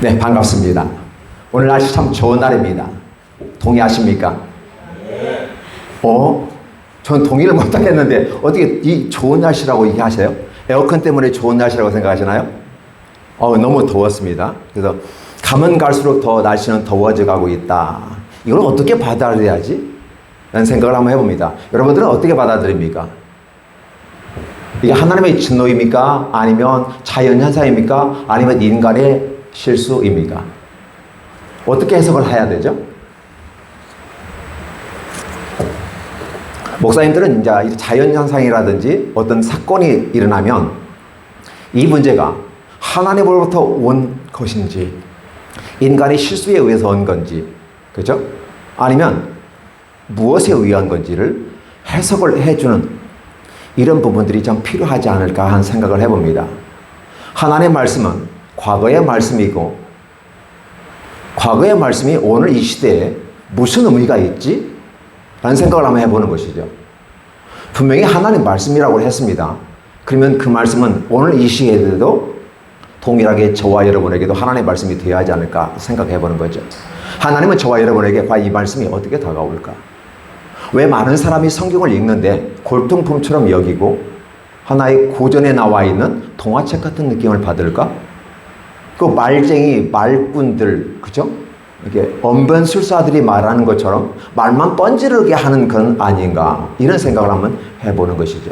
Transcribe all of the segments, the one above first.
네, 반갑습니다. 오늘 날씨 참 좋은 날입니다. 동의하십니까? 전 동의를 못하겠는데 어떻게 이 좋은 날씨라고 얘기하세요? 에어컨 때문에 좋은 날씨라고 생각하시나요? 너무 더웠습니다. 그래서 가면 갈수록 더 날씨는 더워져 가고 있다. 이걸 어떻게 받아들여야지? 라는 생각을 한번 해봅니다. 여러분들은 어떻게 받아들입니까? 이게 하나님의 진노입니까? 아니면 자연현상입니까? 아니면 인간의 실수입니까? 어떻게 해석을 해야 되죠? 목사님들은 이제 자연현상이라든지 어떤 사건이 일어나면 이 문제가 하나님으로부터 온 것인지 인간의 실수에 의해서 온 건지, 그렇죠? 아니면 무엇에 의한 건지를 해석을 해주는 이런 부분들이 좀 필요하지 않을까 하는 생각을 해봅니다. 하나님의 말씀은 과거의 말씀이고 과거의 말씀이 오늘 이 시대에 무슨 의미가 있지? 라는 생각을 한번 해보는 것이죠. 분명히 하나님 말씀이라고 했습니다. 그러면 그 말씀은 오늘 이 시대에도 동일하게 저와 여러분에게도 하나님의 말씀이 되어야 하지 않을까 생각해보는 거죠. 하나님은 저와 여러분에게 과연 이 말씀이 어떻게 다가올까? 왜 많은 사람이 성경을 읽는데 골동품처럼 여기고 하나의 고전에 나와 있는 동화책 같은 느낌을 받을까? 그 말쟁이, 말꾼들, 그죠? 이렇게 언변술사들이 말하는 것처럼 말만 뻔지르게 하는 건 아닌가? 이런 생각을 한번 해보는 것이죠.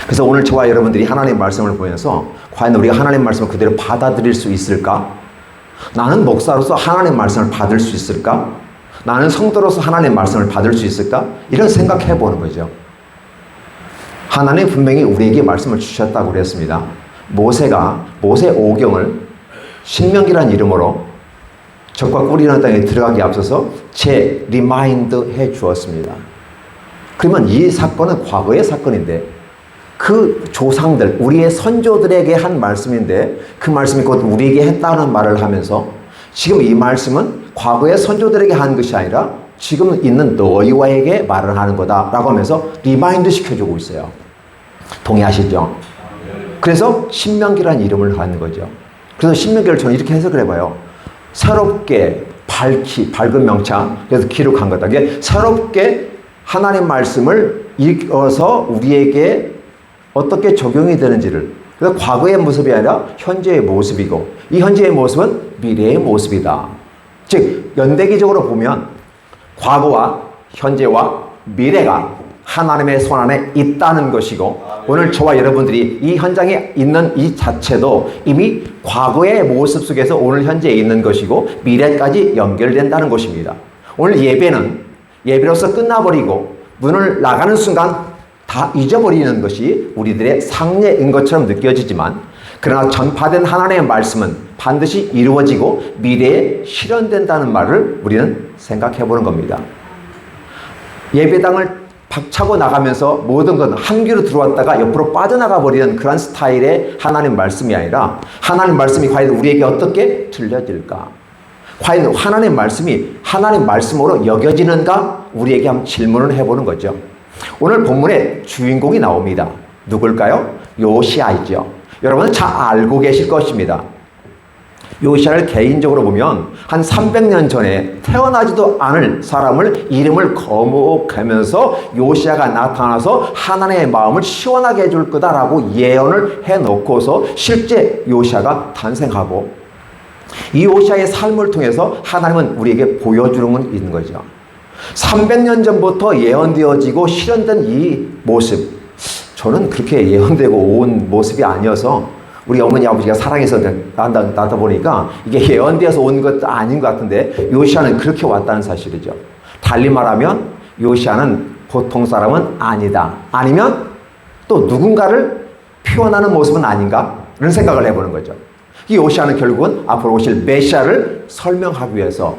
그래서 오늘 저와 여러분들이 하나님의 말씀을 보면서 과연 우리가 하나님의 말씀을 그대로 받아들일 수 있을까? 나는 목사로서 하나님의 말씀을 받을 수 있을까? 나는 성도로서 하나님의 말씀을 받을 수 있을까? 이런 생각해 보는 거죠. 하나님 분명히 우리에게 말씀을 주셨다고 그랬습니다. 모세가 모세 오경을 신명기라는 이름으로 적과 꿀이 있는 땅에 들어가기 앞서서 리마인드 해 주었습니다. 그러면 이 사건은 과거의 사건인데 그 조상들, 우리의 선조들에게 한 말씀인데 그 말씀이 곧 우리에게 했다는 말을 하면서 지금 이 말씀은 과거의 선조들에게 한 것이 아니라 지금 있는 너희와에게 말을 하는 거다라고 하면서 리마인드 시켜주고 있어요. 동의하시죠? 그래서 신명기라는 이름을 갖는 거죠. 그래서 신명기를 저는 이렇게 해석을 해봐요. 새롭게 밝은 명창, 그래서 기록한 거다. 이게 새롭게 하나님 말씀을 읽어서 우리에게 어떻게 적용이 되는지를, 그래서 과거의 모습이 아니라 현재의 모습이고 이 현재의 모습은 미래의 모습이다. 즉 연대기적으로 보면 과거와 현재와 미래가 하나님의 손 안에 있다는 것이고 오늘 저와 여러분들이 이 현장에 있는 이 자체도 이미 과거의 모습 속에서 오늘 현재에 있는 것이고 미래까지 연결된다는 것입니다. 오늘 예배는 예배로서 끝나버리고 문을 나가는 순간 다 잊어버리는 것이 우리들의 상례인 것처럼 느껴지지만 그러나 전파된 하나님의 말씀은 반드시 이루어지고 미래에 실현된다는 말을 우리는 생각해 보는 겁니다. 예배당을 박차고 나가면서 모든 건 한 귀로 들어왔다가 옆으로 빠져나가 버리는 그런 스타일의 하나님 말씀이 아니라 하나님 말씀이 과연 우리에게 어떻게 들려질까? 과연 하나님 말씀이 하나님 말씀으로 여겨지는가? 우리에게 한번 질문을 해보는 거죠. 오늘 본문에 주인공이 나옵니다. 누굴까요? 요시아이죠. 여러분은 잘 알고 계실 것입니다. 요시아를 개인적으로 보면 한 300년 전에 태어나지도 않을 사람을 이름을 거목하면서 요시아가 나타나서 하나님의 마음을 시원하게 해줄 거다라고 예언을 해놓고서 실제 요시아가 탄생하고 이 요시아의 삶을 통해서 하나님은 우리에게 보여주는 건 있는 거죠. 300년 전부터 예언되어지고 실현된 이 모습, 저는 그렇게 예언되고 온 모습이 아니어서 우리 어머니 아버지가 사랑해서 낳다 보니까 이게 예언되어서 온 것도 아닌 것 같은데 요시아는 그렇게 왔다는 사실이죠. 달리 말하면 요시아는 보통 사람은 아니다. 아니면 또 누군가를 표현하는 모습은 아닌가? 이런 생각을 해보는 거죠. 이 요시아는 결국은 앞으로 오실 메시아를 설명하기 위해서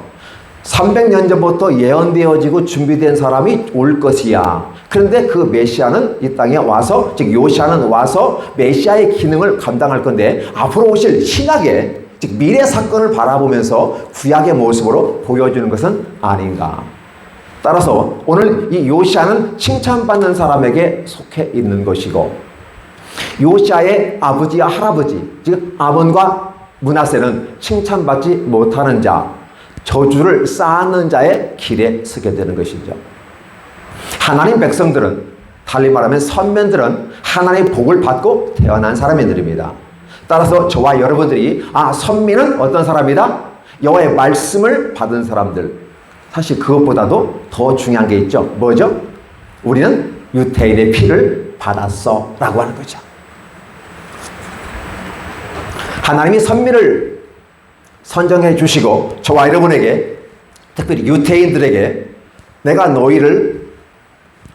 300년 전부터 예언되어지고 준비된 사람이 올 것이야. 그런데 그 메시아는 이 땅에 와서, 즉 요시아는 와서 메시아의 기능을 감당할 건데 앞으로 오실 신약의, 즉 미래 사건을 바라보면서 구약의 모습으로 보여주는 것은 아닌가. 따라서 오늘 이 요시아는 칭찬받는 사람에게 속해 있는 것이고 요시아의 아버지와 할아버지, 즉 아몬과 므낫세는 칭찬받지 못하는 자, 저주를 쌓는 자의 길에 서게 되는 것이죠. 하나님 백성들은, 달리 말하면 선민들은 하나님의 복을 받고 태어난 사람들입니다. 따라서 저와 여러분들이 선민은 어떤 사람이다? 여호와의 말씀을 받은 사람들. 사실 그것보다도 더 중요한 게 있죠. 뭐죠? 우리는 유태인의 피를 받았어 라고 하는 거죠. 하나님이 선민을 선정해 주시고 저와 여러분에게, 특별히 유태인들에게 내가 너희를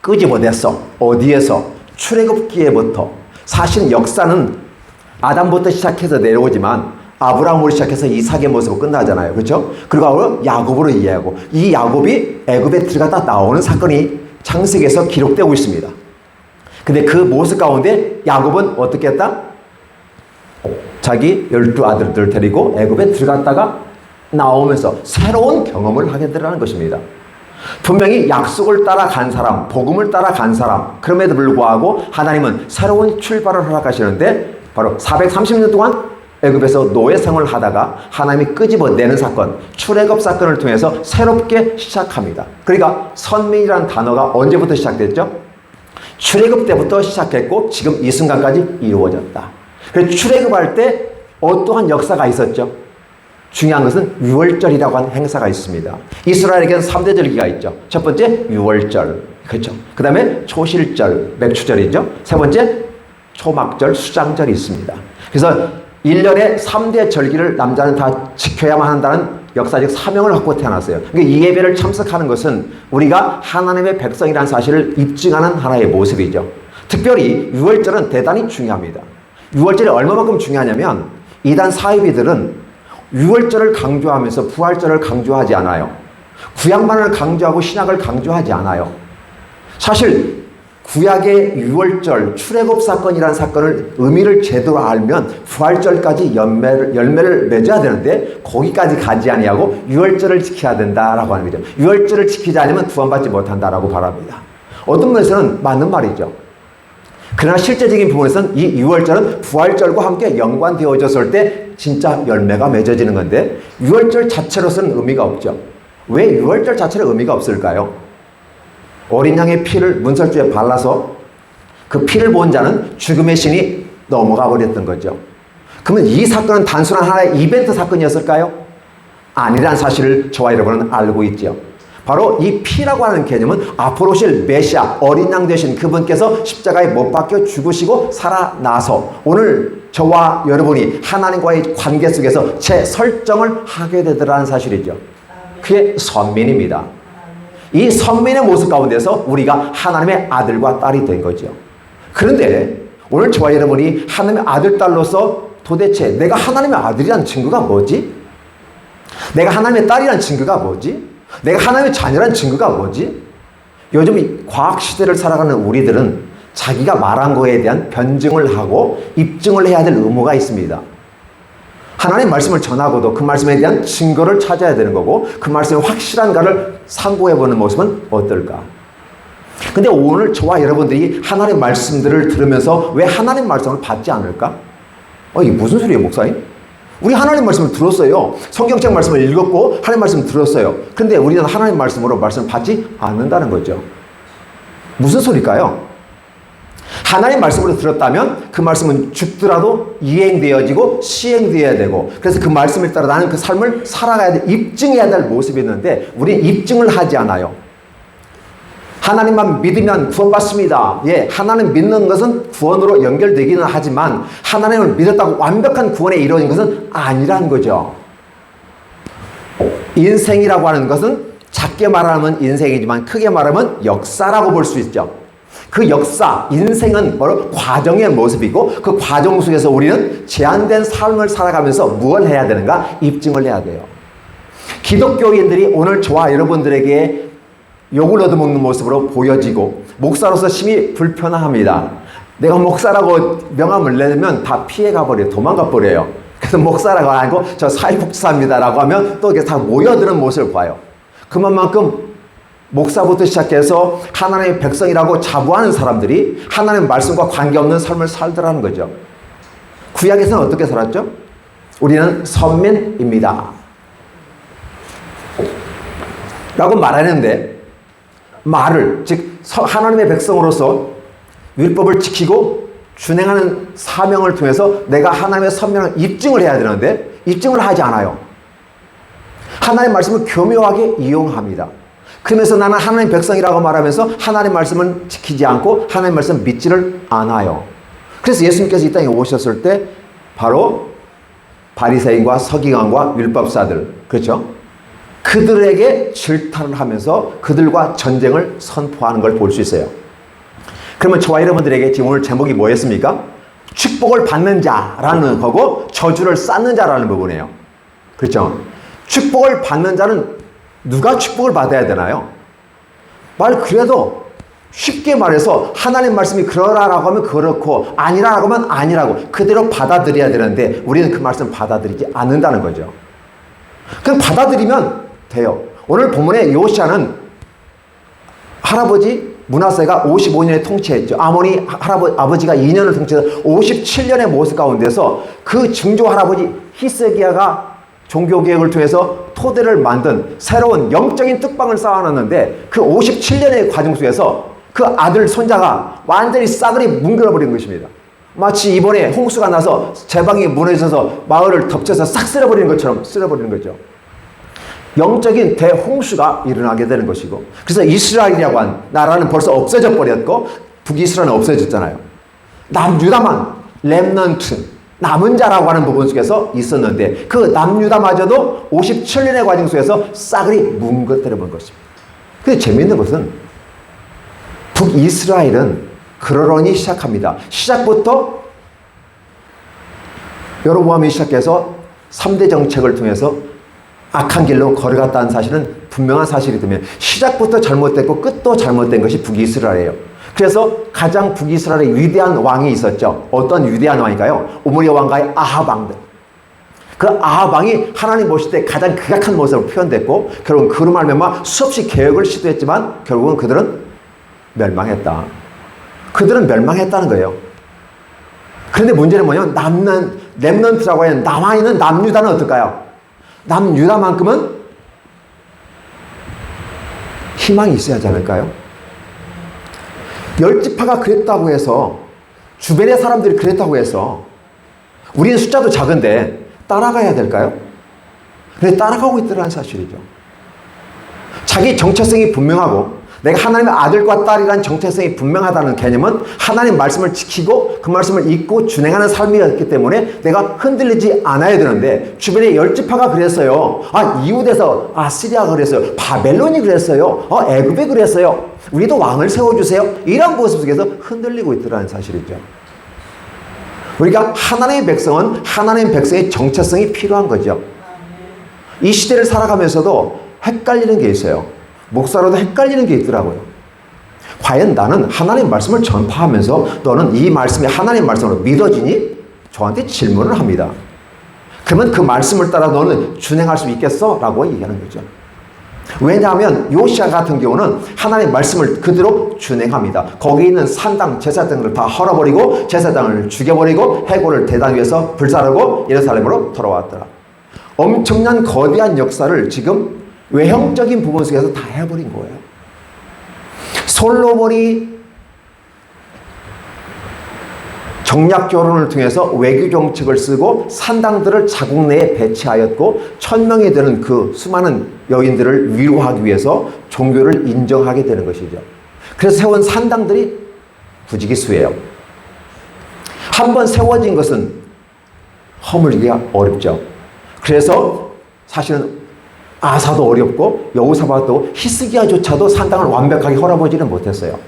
끄집어냈어. 어디에서? 출애굽기에부터. 사실 역사는 아담부터 시작해서 내려오지만 아브라함으로 시작해서 이삭의 모습으로 끝나잖아요. 그렇죠? 그리고 야곱으로 이해하고, 이 야곱이 애굽에 들어갔다 나오는 사건이 창세기에서 기록되고 있습니다. 근데 그 모습 가운데 야곱은 어떻게 했다? 자기 12아들들 데리고 애굽에 들어갔다가 나오면서 새로운 경험을 하게 되라는 것입니다. 분명히 약속을 따라간 사람, 복음을 따라간 사람, 그럼에도 불구하고 하나님은 새로운 출발을 허락하시는데, 바로 430년 동안 애굽에서 노예 생활을 하다가 하나님이 끄집어내는 사건, 출애굽 사건을 통해서 새롭게 시작합니다. 그러니까 선민이라는 단어가 언제부터 시작됐죠? 출애굽 때부터 시작했고 지금 이 순간까지 이루어졌다. 그래서 출애굽할 때 어떠한 역사가 있었죠? 중요한 것은 유월절이라고 하는 행사가 있습니다. 이스라엘에게는 3대 절기가 있죠. 첫 번째 유월절, 그렇죠? 그 다음에 초실절, 맥추절이죠. 세 번째 초막절, 수장절이 있습니다. 그래서 1년에 3대 절기를 남자는 다 지켜야만 한다는 역사적 사명을 갖고 태어났어요. 그러니까 이 예배를 참석하는 것은 우리가 하나님의 백성이라는 사실을 입증하는 하나의 모습이죠. 특별히 유월절은 대단히 중요합니다. 유월절이 얼마만큼 중요하냐면 이단 사이비들은 유월절을 강조하면서 부활절을 강조하지 않아요. 구약만을 강조하고 신약을 강조하지 않아요. 사실 구약의 유월절, 출애굽 사건이라는 사건을 의미를 제대로 알면 부활절까지 열매를 맺어야 되는데 거기까지 가지 아니하고 유월절을 지켜야 된다라고 하는 거죠. 유월절을 지키지 않으면 구원받지 못한다라고 말합니다. 어떤 면에서는 맞는 말이죠. 그러나 실제적인 부분에서는 이 유월절은 부활절과 함께 연관되어졌을 때 진짜 열매가 맺어지는 건데 유월절 자체로서는 의미가 없죠. 왜 유월절 자체는 의미가 없을까요? 어린 양의 피를 문설주에 발라서 그 피를 본 자는 죽음의 신이 넘어가 버렸던 거죠. 그러면 이 사건은 단순한 하나의 이벤트 사건이었을까요? 아니라는 사실을 저와 여러분은 알고 있죠. 바로 이 피라고 하는 개념은 앞으로 오실 메시아, 어린 양 되신 그분께서 십자가에 못 박혀 죽으시고 살아나서 오늘 저와 여러분이 하나님과의 관계 속에서 재설정을 하게 되더라는 사실이죠. 그게 선민입니다. 이 선민의 모습 가운데서 우리가 하나님의 아들과 딸이 된 거죠. 그런데 오늘 저와 여러분이 하나님의 아들, 딸로서 도대체 내가 하나님의 아들이라는 증거가 뭐지? 내가 하나님의 딸이라는 증거가 뭐지? 내가 하나님의 자녀라는 증거가 뭐지? 요즘 이 과학시대를 살아가는 우리들은 자기가 말한 거에 대한 변증을 하고 입증을 해야 될 의무가 있습니다. 하나님 말씀을 전하고도 그 말씀에 대한 증거를 찾아야 되는 거고 그 말씀이 확실한가를 상고해보는 모습은 어떨까? 근데 오늘 저와 여러분들이 하나님 말씀들을 들으면서 왜 하나님 말씀을 받지 않을까? 이게 무슨 소리예요, 목사님? 우리 하나님 말씀을 들었어요. 성경책 말씀을 읽었고 하나님 말씀을 들었어요. 근데 우리는 하나님 말씀으로 말씀을 받지 않는다는 거죠. 무슨 소리일까요? 하나님 말씀으로 들었다면 그 말씀은 죽더라도 이행되어지고 시행되어야 되고 그래서 그 말씀을 따라 나는 그 삶을 살아가야 돼, 입증해야 될 모습이 있는데 우리는 입증을 하지 않아요. 하나님만 믿으면 구원받습니다. 예, 하나님 믿는 것은 구원으로 연결되기는 하지만 하나님을 믿었다고 완벽한 구원에 이루어진 것은 아니라는 거죠. 인생이라고 하는 것은 작게 말하면 인생이지만 크게 말하면 역사라고 볼 수 있죠. 그 역사, 인생은 바로 과정의 모습이고 그 과정 속에서 우리는 제한된 삶을 살아가면서 무엇을 해야 되는가? 입증을 해야 돼요. 기독교인들이 오늘 저와 여러분들에게 욕을 얻어먹는 모습으로 보여지고 목사로서 심히 불편합니다. 내가 목사라고 명함을 내면 다 피해가 버려요. 도망가 버려요. 그래서 목사라고 안 하고 저 사회복지사입니다라고 하면 또 이게 다 모여드는 모습을 봐요. 그만큼 목사부터 시작해서 하나님의 백성이라고 자부하는 사람들이 하나님의 말씀과 관계없는 삶을 살더라는 거죠. 구약에서는 어떻게 살았죠? 우리는 선민입니다. 라고 말하는데, 말을, 즉 하나님의 백성으로서 율법을 지키고 준행하는 사명을 통해서 내가 하나님의 선명을 입증을 해야 되는데 입증을 하지 않아요. 하나님의 말씀을 교묘하게 이용합니다. 그러면서 나는 하나님의 백성이라고 말하면서 하나님의 말씀을 지키지 않고 하나님의 말씀을 믿지를 않아요. 그래서 예수님께서 이 땅에 오셨을 때 바로 바리새인과 서기관과 율법사들, 그렇죠? 그들에게 질타를 하면서 그들과 전쟁을 선포하는 걸 볼 수 있어요. 그러면 저와 여러분들에게 지금 오늘 제목이 뭐였습니까? 축복을 받는 자라는 거고 저주를 쌓는 자라는 부분이에요. 그렇죠? 축복을 받는 자는 누가 축복을 받아야 되나요? 그래도 쉽게 말해서 하나님 말씀이 그러라라고 하면 그렇고 아니라라고 하면 아니라고 그대로 받아들여야 되는데 우리는 그 말씀 받아들이지 않는다는 거죠. 그럼 받아들이면 돼요. 오늘 본문에 요시아는 할아버지 므낫세가 55년에 통치했죠. 아버지가 2년을 통치해서 57년의 모습 가운데서 그 증조 할아버지 히스기야가 종교개혁을 통해서 토대를 만든 새로운 영적인 뜻방을 쌓아놨는데 그 57년의 과정 속에서 그 아들 손자가 완전히 싸그리 뭉개버린 것입니다. 마치 이번에 홍수가 나서 제방이 무너져서 마을을 덮쳐서 싹 쓸어버리는 것처럼 쓸어버리는 거죠. 영적인 대홍수가 일어나게 되는 것이고, 그래서 이스라엘이라고 한 나라는 벌써 없어져 버렸고 북이스라엘은 없어졌잖아요. 남유다만 렘넌트, 남은 자라고 하는 부분 속에서 있었는데 그 남유다마저도 57년의 과정 속에서 싸그리 뭉개뜨려 본 것입니다. 근데 재미있는 것은 북이스라엘은 그러려니 시작합니다. 시작부터 여로보암이 시작해서 3대 정책을 통해서 악한 길로 걸어갔다는 사실은 분명한 사실이 되면 시작부터 잘못됐고 끝도 잘못된 것이 북이스라엘이에요. 그래서 가장 북이스라엘의 위대한 왕이 있었죠. 어떤 위대한 왕일까요? 오므리 왕가의 아합 왕들. 그 아합 왕이 하나님 보실 때 가장 극악한 모습으로 표현됐고 결국은 그로 말미암아 수없이 개혁을 시도했지만 결국은 그들은 멸망했다. 그들은 멸망했다는 거예요. 그런데 문제는 뭐냐면 렘넌트라고 하는 남아있는 남유다는 어떨까요? 남유다만큼은 희망이 있어야 하지 않을까요? 열지파가 그랬다고 해서 주변의 사람들이 그랬다고 해서 우리는 숫자도 작은데 따라가야 될까요? 그런데 따라가고 있더라는 사실이죠. 자기 정체성이 분명하고 내가 하나님의 아들과 딸이라는 정체성이 분명하다는 개념은 하나님 말씀을 지키고 그 말씀을 읽고 준행하는 삶이었기 때문에 내가 흔들리지 않아야 되는데 주변에 열지파가 그랬어요. 이웃에서 시리아가 그랬어요. 바벨론이 그랬어요. 애굽이 그랬어요. 우리도 왕을 세워주세요. 이런 모습 속에서 흔들리고 있더라는 사실이죠. 우리가 하나님의 백성은 하나님의 백성의 정체성이 필요한 거죠. 이 시대를 살아가면서도 헷갈리는 게 있어요. 목사로도 헷갈리는 게 있더라고요. 과연 나는 하나님 말씀을 전파하면서 너는 이 말씀이 하나님 말씀으로 믿어지니? 저한테 질문을 합니다. 그러면 그 말씀을 따라 너는 준행할 수 있겠어? 라고 얘기하는 거죠. 왜냐하면 요시아 같은 경우는 하나님 말씀을 그대로 준행합니다. 거기 있는 산당 제사장들을 다 헐어버리고 제사장을 죽여버리고 해골을 대단 위에서 불사르고 예루살렘으로 돌아왔더라. 엄청난 거대한 역사를 지금 외형적인 부분 속에서 다 해버린 거예요. 솔로몬이 정략 결혼을 통해서 외교 정책을 쓰고 산당들을 자국 내에 배치하였고 1000명이 되는 그 수많은 여인들을 위로하기 위해서 종교를 인정하게 되는 것이죠. 그래서 세운 산당들이 부지기수예요. 한번 세워진 것은 허물기가 어렵죠. 그래서 사실은 아사도 어렵고 여호사밧도 히스기야조차도 산당을 완벽하게 헐어보지는 못했어요.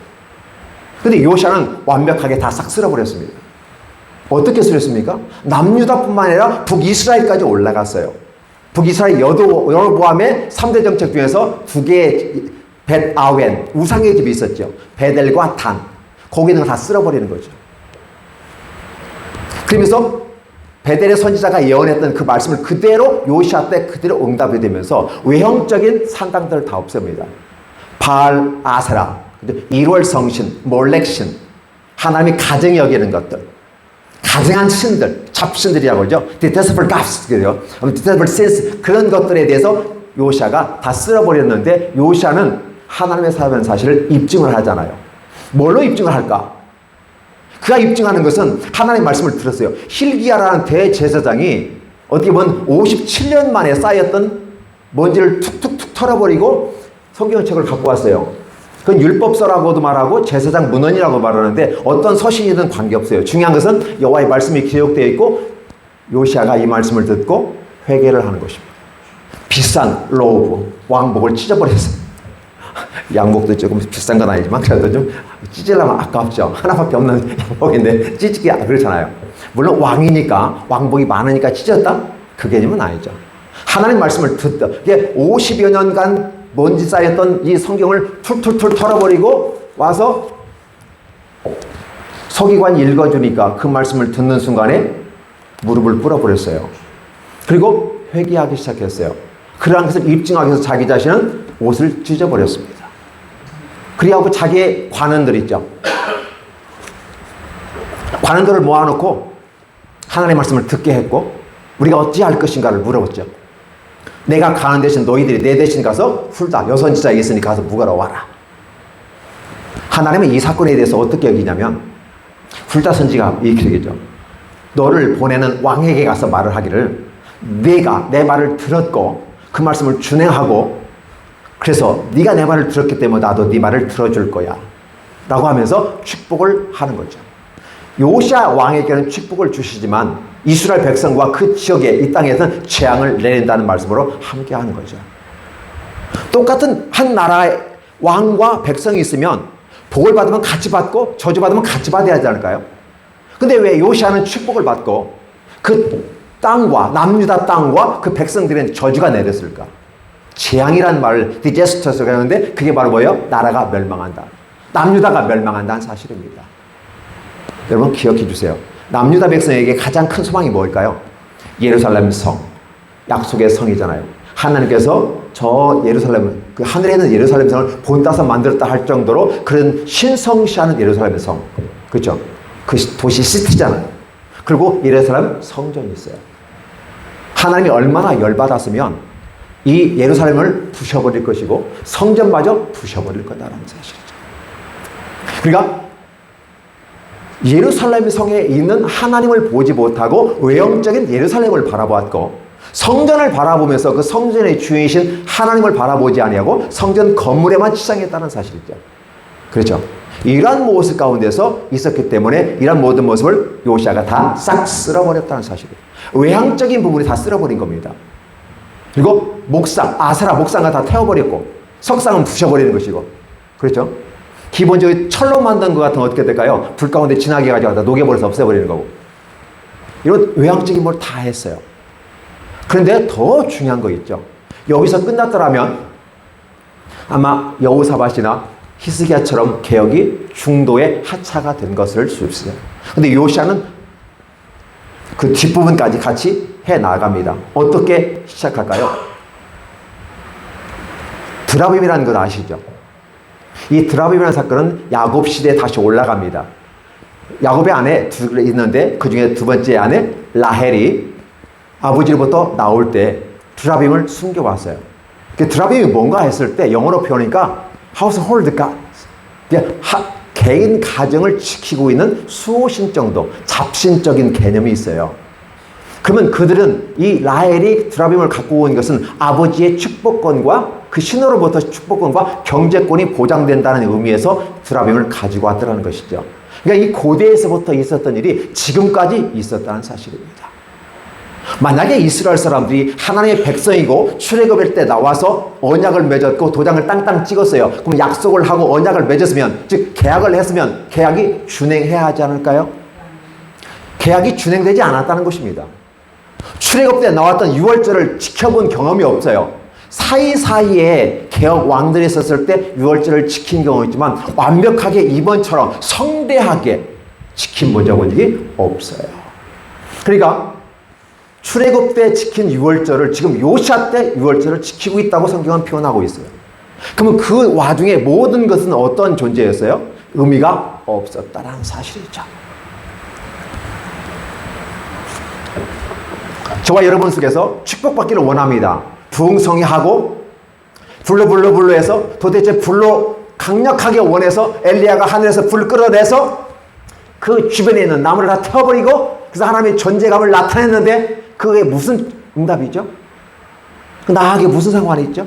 근데 요시아는 완벽하게 다 싹 쓸어버렸습니다. 어떻게 쓸었습니까? 남유다뿐만 아니라 북이스라엘까지 올라갔어요. 북이스라엘 여로보암의 3대 정책 중에서 2개의 벳아웬 우상의 집이 있었죠. 베델과 단. 거기 있는 거 다 쓸어버리는 거죠. 그러면서 베델의 선지자가 예언했던 그 말씀을 그대로 요시아 때 그대로 응답이 되면서 외형적인 산당들을 다 없앱니다. 바알, 아세라, 1월 성신, 몰렉신, 하나님이 가정이 여기는 것들, 가증한 신들, 잡신들이라고 그러죠. detestable gods, detestable sins, 그런 것들에 대해서 요시아가 다 쓸어버렸는데 요시아는 하나님의 사람이라는 사실을 입증을 하잖아요. 뭘로 입증을 할까? 그가 입증하는 것은 하나님의 말씀을 들었어요. hil기야라는 대제사장이 어떻게 보면 57년 만에 쌓였던 먼지를 툭툭툭 털어버리고 성경책을 갖고 왔어요. 그건 율법서라고도 말하고 제사장 문헌이라고 말하는데 어떤 서신이든 관계없어요. 중요한 것은 여호와의 말씀이 기록되어 있고 요시아가 이 말씀을 듣고 회개를 하는 것입니다. 비싼 로브, 왕복을 찢어버렸어요. 양복도 조금 비싼 건 아니지만 그래도 좀 찢으려면 아깝죠. 하나밖에 없는 양복인데 찢기 그렇잖아요. 물론 왕이니까 왕복이 많으니까 찢었다? 그 개념은 아니죠. 하나님 말씀을 듣다. 이게 50여 년간 먼지 쌓였던 이 성경을 툴툴툴 털어버리고 와서 서기관이 읽어주니까 그 말씀을 듣는 순간에 무릎을 꿇어버렸어요. 그리고 회개하기 시작했어요. 그러한 것을 입증하기 위해서 자기 자신은 옷을 찢어버렸습니다. 그리하고 자기의 관원들 있죠. 관원들을 모아놓고 하나님의 말씀을 듣게 했고 우리가 어찌할 것인가를 물어봤죠. 내가 가는 대신 너희들이 내 대신 가서 훌다 여선지자에 있으니 가서 묵으러 와라. 하나님은 이 사건에 대해서 어떻게 여기냐면 훌다 선지가 이렇게 얘기죠. 너를 보내는 왕에게 가서 말을 하기를 네가 내 말을 들었고 그 말씀을 준행하고 그래서 네가 내 말을 들었기 때문에 나도 네 말을 들어줄 거야 라고 하면서 축복을 하는 거죠. 요시아 왕에게는 축복을 주시지만 이스라엘 백성과 그 지역에 이 땅에서는 재앙을 내린다는 말씀으로 함께 하는 거죠. 똑같은 한 나라의 왕과 백성이 있으면 복을 받으면 같이 받고 저주 받으면 같이 받아야 하지 않을까요? 근데 왜 요시아는 축복을 받고 그 땅과 남유다 땅과 그 백성들에는 저주가 내렸을까? 재앙이라는 말을 디제스터스가 하는데 그게 바로 뭐예요? 나라가 멸망한다. 남유다가 멸망한다는 사실입니다. 여러분 기억해 주세요. 남유다 백성에게 가장 큰 소망이 뭘까요? 예루살렘 성, 약속의 성이잖아요. 하나님께서 저 예루살렘, 그 하늘에 있는 예루살렘 성을 본따서 만들었다 할 정도로 그런 신성시하는 예루살렘 성, 그렇죠? 그 도시 시티잖아요. 그리고 예루살렘 성전이 있어요. 하나님이 얼마나 열받았으면 이 예루살렘을 부셔버릴 것이고 성전마저 부셔버릴 거다라는 사실이죠. 그러니까 예루살렘 성에 있는 하나님을 보지 못하고 외형적인 예루살렘을 바라보았고 성전을 바라보면서 그 성전의 주인이신 하나님을 바라보지 아니하고 성전 건물에만 치장했다는 사실이죠. 그렇죠? 이러한 모습 가운데서 있었기 때문에 이러한 모든 모습을 요시아가 다 싹 쓸어버렸다는 사실이에요. 외향적인 부분이 다 쓸어버린 겁니다. 그리고 목상, 아세라 목상을 다 태워버렸고 석상은 부셔버리는 것이고 그렇죠? 기본적으로 철로 만든 것 같으면 어떻게 될까요? 불 가운데 진하게 가져가다 녹여버려서 없애버리는 거고 이런 외향적인 걸 다 했어요. 그런데 더 중요한 거 있죠. 여기서 끝났더라면 아마 여호사밧이나 히스기야처럼 개혁이 중도에 하차가 된 것을 수 있어요. 근데 요시아는 그 뒷부분까지 같이 해 나갑니다. 어떻게 시작할까요? 드라빔이라는 건 아시죠? 이 드라빔이라는 사건은 야곱 시대에 다시 올라갑니다. 야곱의 아내 둘 있는데 그 중에 두 번째 아내 라헬이 아버지로부터 나올 때 드라빔을 숨겨왔어요. 그 드라빔이 뭔가 했을 때 영어로 표현하니까 household gods, 개인 가정을 지키고 있는 수호신 정도, 잡신적인 개념이 있어요. 그러면 그들은 이 라헬이 드라빔을 갖고 온 것은 아버지의 축복권과 그 신으로부터 축복권과 경제권이 보장된다는 의미에서 드라빔을 가지고 왔다는 것이죠. 그러니까 이 고대에서부터 있었던 일이 지금까지 있었다는 사실입니다. 만약에 이스라엘 사람들이 하나님의 백성이고 출애굽일 때 나와서 언약을 맺었고 도장을 땅땅 찍었어요. 그럼 약속을 하고 언약을 맺었으면, 즉 계약을 했으면 계약이 준행해야 하지 않을까요? 계약이 준행되지 않았다는 것입니다. 출애굽 때 나왔던 유월절을 지켜본 경험이 없어요. 사이사이에 개혁 왕들이 있었을 때 유월절을 지킨 경우가 있지만 완벽하게 이번처럼 성대하게 지킨 적이 없어요. 그러니까 출애굽 때 지킨 유월절을 지금 요시아 때 유월절을 지키고 있다고 성경은 표현하고 있어요. 그러면 그 와중에 모든 것은 어떤 존재였어요? 의미가 없었다라는 사실이죠. 저와 여러분 속에서 축복받기를 원합니다. 부흥성회하고 불로 해서 도대체 불로 강력하게 원해서 엘리야가 하늘에서 불 끌어내서 그 주변에 있는 나무를 다 태워버리고 그래서 하나님의 존재감을 나타냈는데 그게 무슨 응답이죠? 나에게 무슨 상관이 있죠?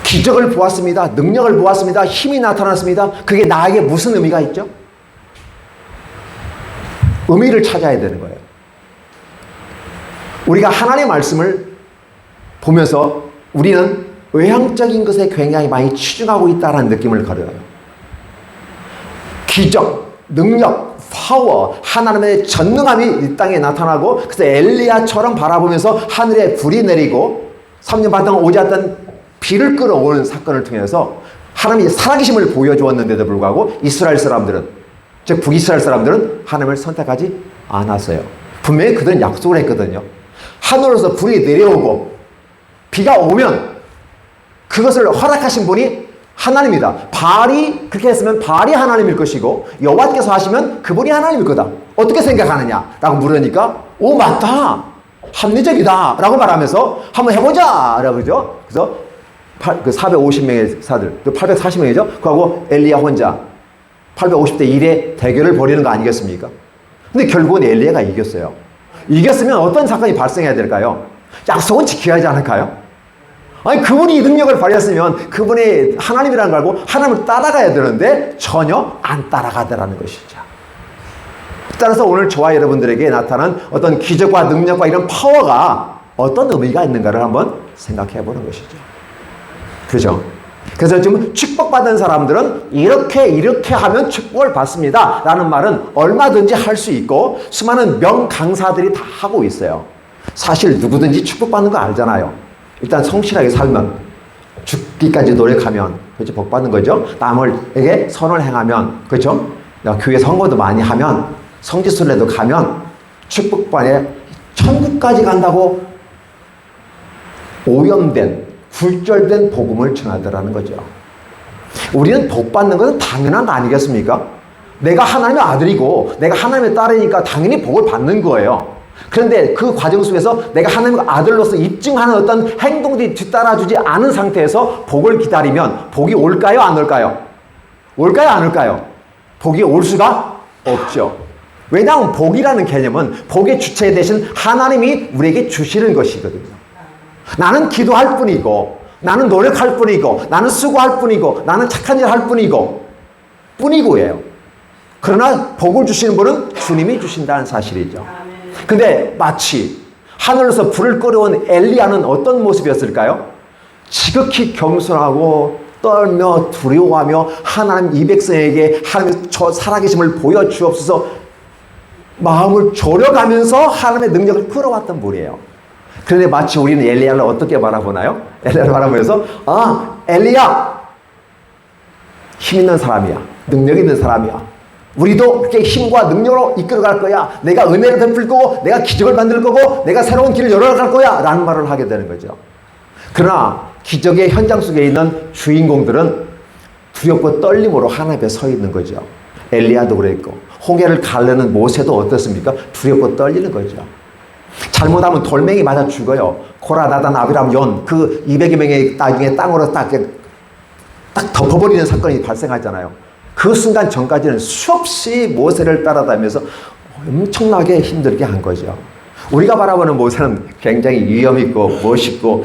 기적을 보았습니다. 능력을 보았습니다. 힘이 나타났습니다. 그게 나에게 무슨 의미가 있죠? 의미를 찾아야 되는 거예요. 우리가 하나님의 말씀을 보면서 우리는 외향적인 것에 굉장히 많이 치중하고 있다는 느낌을 가져요. 기적, 능력, 파워, 하나님의 전능함이 이 땅에 나타나고 그래서 엘리야처럼 바라보면서 하늘에 불이 내리고 3년 반 동안 오지 않던 비를 끌어오는 사건을 통해서 하나님이 살아계심을 보여주었는데도 불구하고 이스라엘 사람들은, 즉 북이스라엘 사람들은 하나님을 선택하지 않았어요. 분명히 그들은 약속을 했거든요. 하늘에서 불이 내려오고 비가 오면 그것을 허락하신 분이 하나님이다. 바알이 그렇게 했으면 바알이 하나님일 것이고 여호와께서 하시면 그분이 하나님일 거다. 어떻게 생각하느냐? 라고 물으니까 오 맞다. 합리적이다. 라고 말하면서 한번 해보자. 라고 그러죠. 그래서 450명의 사들, 840명이죠. 그하고 엘리야 혼자 850대 1의 대결을 벌이는 거 아니겠습니까? 근데 결국은 엘리야가 이겼어요. 이겼으면 어떤 사건이 발생해야 될까요? 약속은 지켜야 하지 않을까요? 아니 그분이 이 능력을 발휘했으면 그분이 하나님이라는 걸 알고 하나님을 따라가야 되는데 전혀 안 따라가더라는 것이죠. 따라서 오늘 저와 여러분들에게 나타난 어떤 기적과 능력과 이런 파워가 어떤 의미가 있는가를 한번 생각해 보는 것이죠. 그죠? 그래서 지금 축복받은 사람들은 이렇게 하면 축복을 받습니다 라는 말은 얼마든지 할 수 있고 수많은 명강사들이 다 하고 있어요. 사실 누구든지 축복받는 거 알잖아요. 일단 성실하게 살면, 죽기까지 노력하면, 그렇죠? 복 받는 거죠. 남에게 선을 행하면, 그렇죠? 교회 선거도 많이 하면, 성지순례도 가면, 축복받에 천국까지 간다고 오염된, 굴절된 복음을 전하더라는 거죠. 우리는 복 받는 것은 당연한 거 아니겠습니까? 내가 하나님의 아들이고, 내가 하나님의 딸이니까 당연히 복을 받는 거예요. 그런데 그 과정 속에서 내가 하나님의 아들로서 입증하는 어떤 행동들이 뒤따라주지 않은 상태에서 복을 기다리면 복이 올까요? 안 올까요? 올까요? 안 올까요? 복이 올 수가 없죠. 왜냐하면 복이라는 개념은 복의 주체 대신 하나님이 우리에게 주시는 것이거든요. 나는 기도할 뿐이고 나는 노력할 뿐이고 나는 수고할 뿐이고 나는 착한 일 할 뿐이고예요. 그러나 복을 주시는 분은 주님이 주신다는 사실이죠. 근데 마치 하늘에서 불을 끌어온 엘리야는 어떤 모습이었을까요? 지극히 겸손하고 떨며 두려워하며 하나님 이 백성에게 하나님의 저 살아계심을 보여주옵소서 마음을 졸여가면서 하나님의 능력을 끌어왔던 분이에요. 그런데 마치 우리는 엘리야를 어떻게 바라보나요? 엘리야를 바라보면서 엘리야 힘 있는 사람이야. 능력 있는 사람이야. 우리도 그렇게 힘과 능력으로 이끌어갈 거야. 내가 은혜를 베풀 거고 내가 기적을 만들 거고 내가 새로운 길을 열어갈 거야 라는 말을 하게 되는 거죠. 그러나 기적의 현장 속에 있는 주인공들은 두렵고 떨림으로 하나님 앞에 서 있는 거죠. 엘리야도 그랬고 홍해를 가르는 모세도 어떻습니까? 두렵고 떨리는 거죠. 잘못하면 돌멩이 맞아 죽어요. 고라, 나단, 아비람, yon 그 200여 명의 나중에 땅으로 딱 덮어버리는 사건이 발생하잖아요. 그 순간 전까지는 수없이 모세를 따라다니면서 엄청나게 힘들게 한 거죠. 우리가 바라보는 모세는 굉장히 위엄있고 멋있고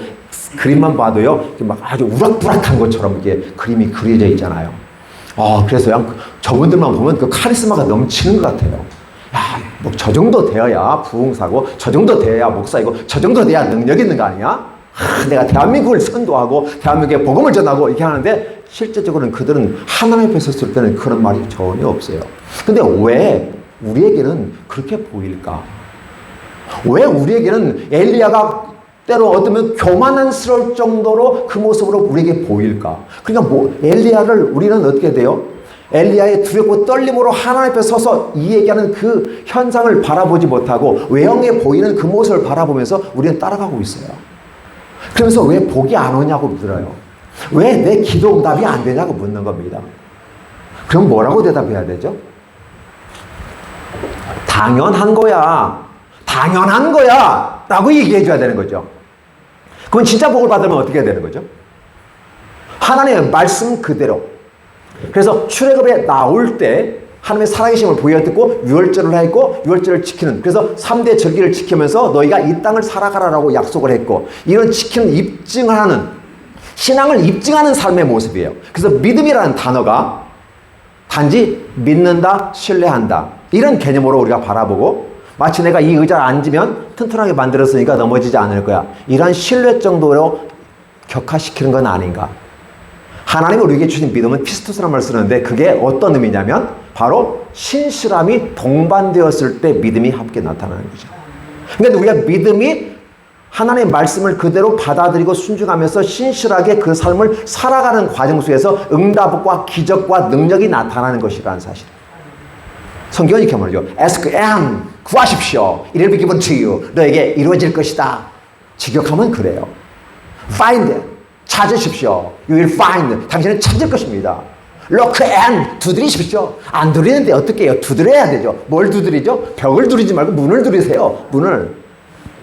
그림만 봐도요 막 아주 우락부락한 것처럼 이게 그림이 그려져 있잖아요. 그래서 그냥 저분들만 보면 그 카리스마가 넘치는 것 같아요. 야, 뭐 저 정도 되어야 부흥사고 저 정도 되어야 목사이고 저 정도 돼야 능력 있는 거 아니야? 내가 대한민국을 선도하고 대한민국에 복음을 전하고 이렇게 하는데 실제적으로는 그들은 하나님 앞에 섰을 때는 그런 말이 전혀 없어요. 근데 왜 우리에게는 그렇게 보일까? 왜 우리에게는 엘리야가 때로 어쩌면 교만스러울 정도로 그 모습으로 우리에게 보일까? 그러니까 엘리야를 우리는 어떻게 돼요? 엘리야의 두렵고 떨림으로 하나님 앞에 서서 이 얘기하는 그 현상을 바라보지 못하고 외형에 보이는 그 모습을 바라보면서 우리는 따라가고 있어요. 그러면서 왜 복이 안 오냐고 물어요. 왜 내 기도 응답이 안 되냐고 묻는 겁니다. 그럼 뭐라고 대답해야 되죠? 당연한 거야. 당연한 거야 라고 얘기해 줘야 되는 거죠. 그럼 진짜 복을 받으면 어떻게 해야 되는 거죠? 하나님의 말씀 그대로. 그래서 출애굽에 나올 때 하나님의 살아계심을 보여듣고 유월절을 했고 유월절을 지키는, 그래서 3대 절기를 지키면서 너희가 이 땅을 살아가라라고 약속을 했고, 이런 지키는 입증을 하는, 신앙을 입증하는 삶의 모습이에요. 그래서 믿음이라는 단어가 단지 믿는다, 신뢰한다 이런 개념으로 우리가 바라보고, 마치 내가 이 의자를 앉으면 튼튼하게 만들었으니까 넘어지지 않을 거야, 이런 신뢰 정도로 격화시키는 건 아닌가. 하나님이 우리에게 주신 믿음은 피스토스라는 말을 쓰는데, 그게 어떤 의미냐면 바로 신실함이 동반되었을 때 믿음이 함께 나타나는 거죠. 그러니까 우리가 믿음이 하나님의 말씀을 그대로 받아들이고 순종하면서 신실하게 그 삶을 살아가는 과정 속에서 응답과 기적과 능력이 나타나는 것이라는 사실. 성경은 이렇게 말하죠. Ask and 구하십시오. It will be given to you. 너에게 이루어질 것이다. 직역하면 그래요. Find. 찾으십시오. You will find. 당신은 찾을 것입니다. Look and 두드리십시오. 안 두드리는데 어떻게 해요? 두드려야 되죠. 뭘 두드리죠? 벽을 두드리지 말고 문을 두드리세요. 문을.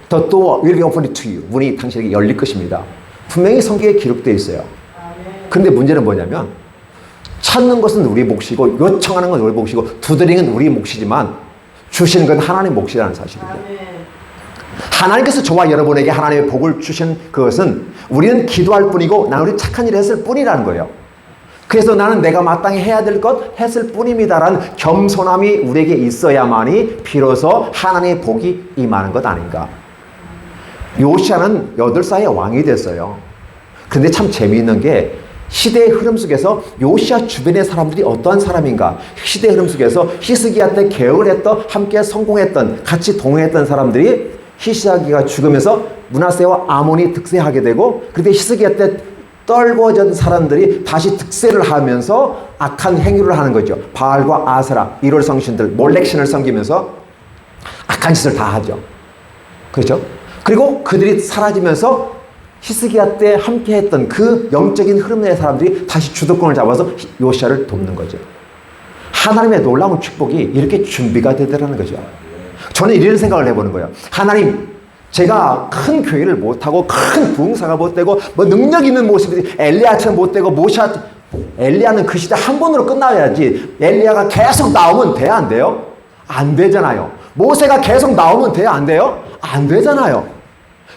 The door will be opened to you. 문이 당신에게 열릴 것입니다. 분명히 성경에 기록되어 있어요. 근데 문제는 뭐냐면, 찾는 것은 우리 몫이고 요청하는 건 우리 몫이고 두드리는 건 우리 몫이지만 주시는 건 하나님 몫이라는 사실입니다. 하나님께서 저와 여러분에게 하나님의 복을 주신 그것은 우리는 기도할 뿐이고 나는 우리 착한 일을 했을 뿐이라는 거예요. 그래서 나는 내가 마땅히 해야 될 것 했을 뿐입니다라는 겸손함이 우리에게 있어야만이 비로소 하나님의 복이 임하는 것 아닌가. 요시아는 8살에 왕이 됐어요. 근데 참 재미있는 게, 시대의 흐름 속에서 요시아 주변의 사람들이 어떠한 사람인가. 시대의 흐름 속에서 히스기야 때 개혁을 했던, 함께 성공했던, 같이 동행했던 사람들이 히스기야가 죽으면서 므낫세와 아몬이 득세하게 되고, 그때 히스기야 때 떨궈진 사람들이 다시 득세를 하면서 악한 행위를 하는 거죠. 바알과 아세라, 이롤 성신들, 몰렉신을 섬기면서 악한 짓을 다 하죠. 그렇죠? 그리고 그들이 사라지면서 히스기야 때 함께 했던 그 영적인 흐름의 사람들이 다시 주도권을 잡아서 요시아를 돕는 거죠. 하나님의 놀라운 축복이 이렇게 준비가 되더라는 거죠. 저는 이런 생각을 해보는 거예요. 하나님, 제가 큰 교회를 못하고 큰 부흥사가 못되고 뭐 능력 있는 모습이 엘리야처럼 못되고 엘리야는 그 시대 한 번으로 끝나야지. 엘리야가 계속 나오면 돼야 안 돼요? 안 되잖아요. 모세가 계속 나오면 돼야 안 돼요? 안 되잖아요.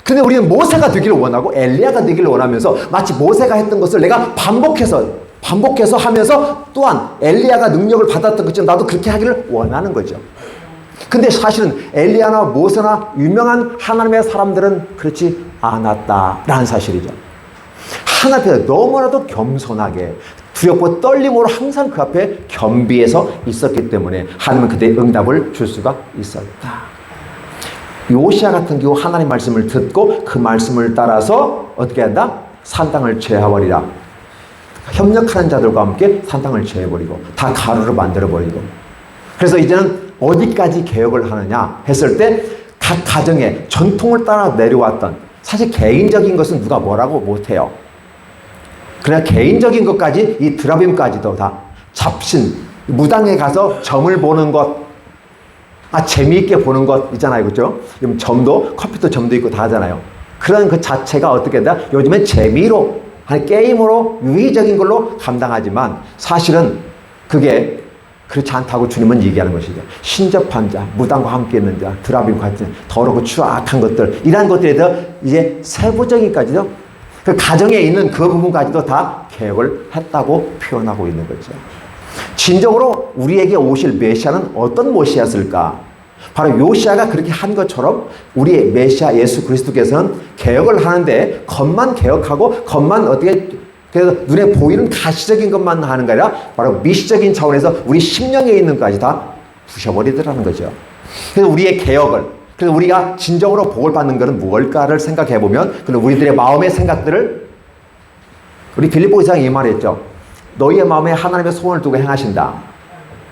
근데 우리는 모세가 되기를 원하고 엘리야가 되기를 원하면서 마치 모세가 했던 것을 내가 반복해서 하면서 또한 엘리야가 능력을 받았던 것처럼 나도 그렇게 하기를 원하는 거죠. 근데 사실은 엘리야나 모세나 유명한 하나님의 사람들은 그렇지 않았다라는 사실이죠. 하나님 앞에 너무나도 겸손하게 두렵고 떨림으로 항상 그 앞에 겸비해서 있었기 때문에 하나님은 그때의 응답을 줄 수가 있었다. 요시아 같은 경우 하나님 말씀을 듣고 그 말씀을 따라서 어떻게 한다? 산당을 제해버리라. 협력하는 자들과 함께 산당을 제해버리고 다 가루로 만들어버리고, 그래서 이제는 어디까지 개혁을 하느냐 했을 때 각 가정의 전통을 따라 내려왔던, 사실 개인적인 것은 누가 뭐라고 못해요. 그러나 개인적인 것까지, 이 드라빔까지도 다 잡신, 무당에 가서 점을 보는 것, 재미있게 보는 것 있잖아요. 그죠? 점도, 컴퓨터 점도 있고 다 하잖아요. 그런 그 자체가 어떻게 된다? 요즘엔 재미로, 게임으로, 유의적인 걸로 감당하지만 사실은 그게 그렇지 않다고 주님은 얘기하는 것이죠. 신접한 자, 무당과 함께 있는 자, 드라빔 같은 더럽고 추악한 것들, 이러한 것들에 대해 이제 세부적인까지도 그 가정에 있는 그 부분까지도 다 개혁을 했다고 표현하고 있는 거죠. 진정으로 우리에게 오실 메시아는 어떤 메시아였을까? 바로 요시아가 그렇게 한 것처럼 우리의 메시아 예수 그리스도께서는 개혁을 하는데 겉만 개혁하고 겉만 어떻게, 그래서 눈에 보이는 가시적인 것만 하는 게 아니라 바로 미시적인 차원에서 우리 심령에 있는 것까지 다 부셔버리더라는 거죠. 그래서 우리의 개혁을, 그래서 우리가 진정으로 복을 받는 것은 무엇일까를 생각해 보면, 그럼 우리들의 마음의 생각들을, 우리 빌립보서에 이 말했죠. 너희의 마음에 하나님의 소원을 두고 행하신다.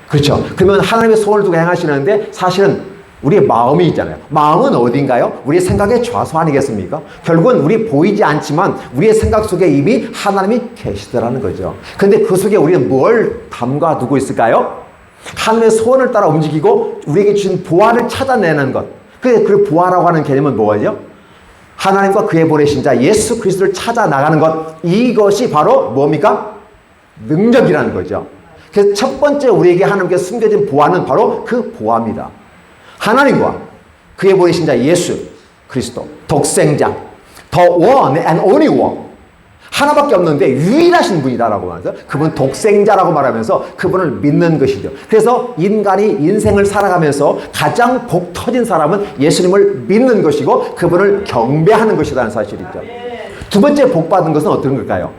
그렇죠. 그러면 하나님의 소원을 두고 행하시는데 사실은 우리의 마음이 있잖아요. 마음은 어딘가요? 우리의 생각의 좌수 아니겠습니까? 결국은 우리 보이지 않지만 우리의 생각 속에 이미 하나님이 계시더라는 거죠. 근데 그 속에 우리는 뭘 담가 두고 있을까요? 하나님의 소원을 따라 움직이고 우리에게 주신 보안을 찾아내는 것. 그 부활이라고 하는 개념은 뭐예요? 하나님과 그의 보내신 자 예수 그리스도를 찾아 나가는 것, 이것이 바로 뭡니까? 능력이라는 거죠. 그래서 첫 번째 우리에게 하나님께서 숨겨진 보화는 바로 그 보화입니다. 하나님과 그의 보내신 자 예수 그리스도, 독생자, the one and only one, 하나밖에 없는데 유일하신 분이다라고 말해서 그분 독생자라고 말하면서 그분을 믿는 것이죠. 그래서 인간이 인생을 살아가면서 가장 복 터진 사람은 예수님을 믿는 것이고 그분을 경배하는 것이라는 사실이죠. 두 번째 복 받은 것은 어떤 걸까요?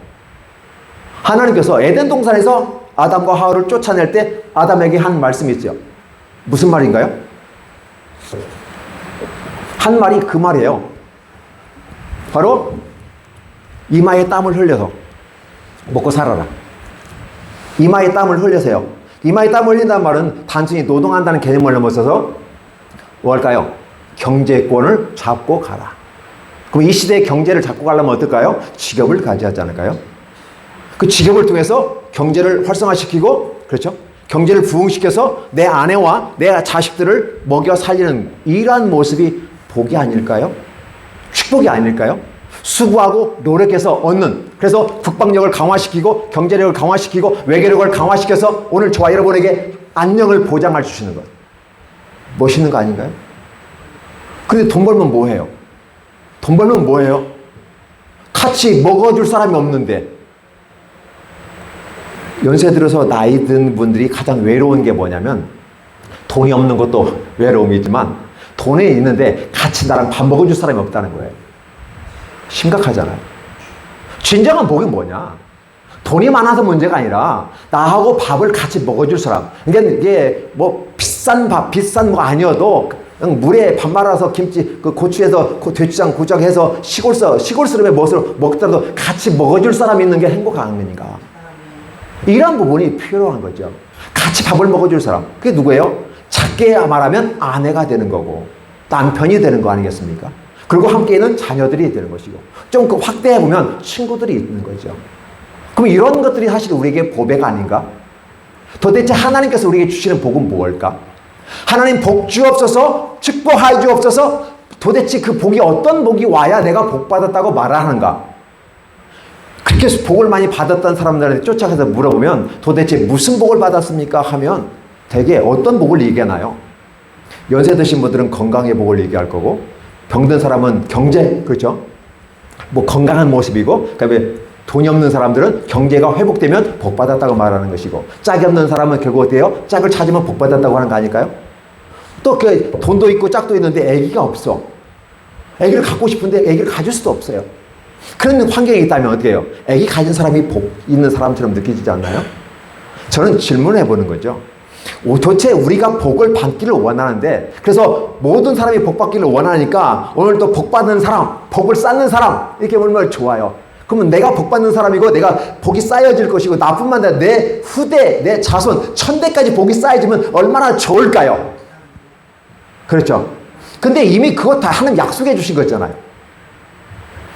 하나님께서 에덴 동산에서 아담과 하와를 쫓아낼 때 아담에게 한 말씀이 있죠. 무슨 말인가요? 한 말이 그 말이에요. 바로 이마에 땀을 흘려서 먹고 살아라. 이마에 땀을 흘려서요. 이마에 땀을 흘린다는 말은 단순히 노동한다는 개념을 넘어서서 뭘까요? 경제권을 잡고 가라. 그럼 이 시대의 경제를 잡고 가려면 어떨까요? 직업을 가져야 하지 않을까요? 그 직업을 통해서 경제를 활성화시키고, 그렇죠? 경제를 부흥시켜서 내 아내와 내 자식들을 먹여 살리는 이러한 모습이 복이 아닐까요? 축복이 아닐까요? 수고하고 노력해서 얻는, 그래서 국방력을 강화시키고 경제력을 강화시키고 외교력을 강화시켜서 오늘 저와 여러분에게 안녕을 보장할 수 있는 것, 멋있는 거 아닌가요? 근데 돈 벌면 뭐해요? 돈 벌면 뭐해요? 같이 먹어줄 사람이 없는데. 연세 들어서 나이 든 분들이 가장 외로운 게 뭐냐면, 돈이 없는 것도 외로움이지만 돈이 있는데 같이 나랑 밥 먹어줄 사람이 없다는 거예요. 심각하잖아요. 진정한 복이 뭐냐? 돈이 많아서 문제가 아니라 나하고 밥을 같이 먹어줄 사람. 그러니까 이게 뭐 비싼 밥, 비싼 거 아니어도 그냥 물에 밥 말아서 김치, 그 고추에서 돼지장 고작해서 시골스름의 무엇을 먹더라도 같이 먹어줄 사람이 있는 게 행복한 거니까. 이런 부분이 필요한 거죠. 같이 밥을 먹어줄 사람. 그게 누구예요? 작게 말하면 아내가 되는 거고 남편이 되는 거 아니겠습니까? 그리고 함께 있는 자녀들이 되는 것이고, 좀 확대해보면 친구들이 있는 거죠. 그럼 이런 것들이 사실 우리에게 보배가 아닌가? 도대체 하나님께서 우리에게 주시는 복은 무엇일까? 하나님 복 주옵소서, 축복하여 주옵소서. 도대체 그 복이 어떤 복이 와야 내가 복 받았다고 말하는가? 그렇게 복을 많이 받았던 사람들한테 쫓아가서 물어보면 도대체 무슨 복을 받았습니까? 하면 대개 어떤 복을 얘기하나요? 연세 드신 분들은 건강의 복을 얘기할 거고, 병든 사람은 경제, 그렇죠? 뭐 건강한 모습이고, 그다음에 돈이 없는 사람들은 경제가 회복되면 복 받았다고 말하는 것이고, 짝이 없는 사람은 결국 어때요? 짝을 찾으면 복 받았다고 하는 거 아닐까요? 또 그 돈도 있고 짝도 있는데 아기가 없어. 아기를 갖고 싶은데 아기를 가질 수도 없어요. 그런 환경이 있다면 어떻게 해요? 아기 가진 사람이 복 있는 사람처럼 느껴지지 않나요? 저는 질문해 보는 거죠. 도대체 우리가 복을 받기를 원하는데, 그래서 모든 사람이 복 받기를 원하니까 오늘 또 복 받는 사람, 복을 쌓는 사람, 이렇게 보면 좋아요. 그러면 내가 복 받는 사람이고 내가 복이 쌓여질 것이고, 나뿐만 아니라 내 후대, 내 자손, 천대까지 복이 쌓여지면 얼마나 좋을까요? 그렇죠? 근데 이미 그거 다 하는 약속해 주신 거잖아요.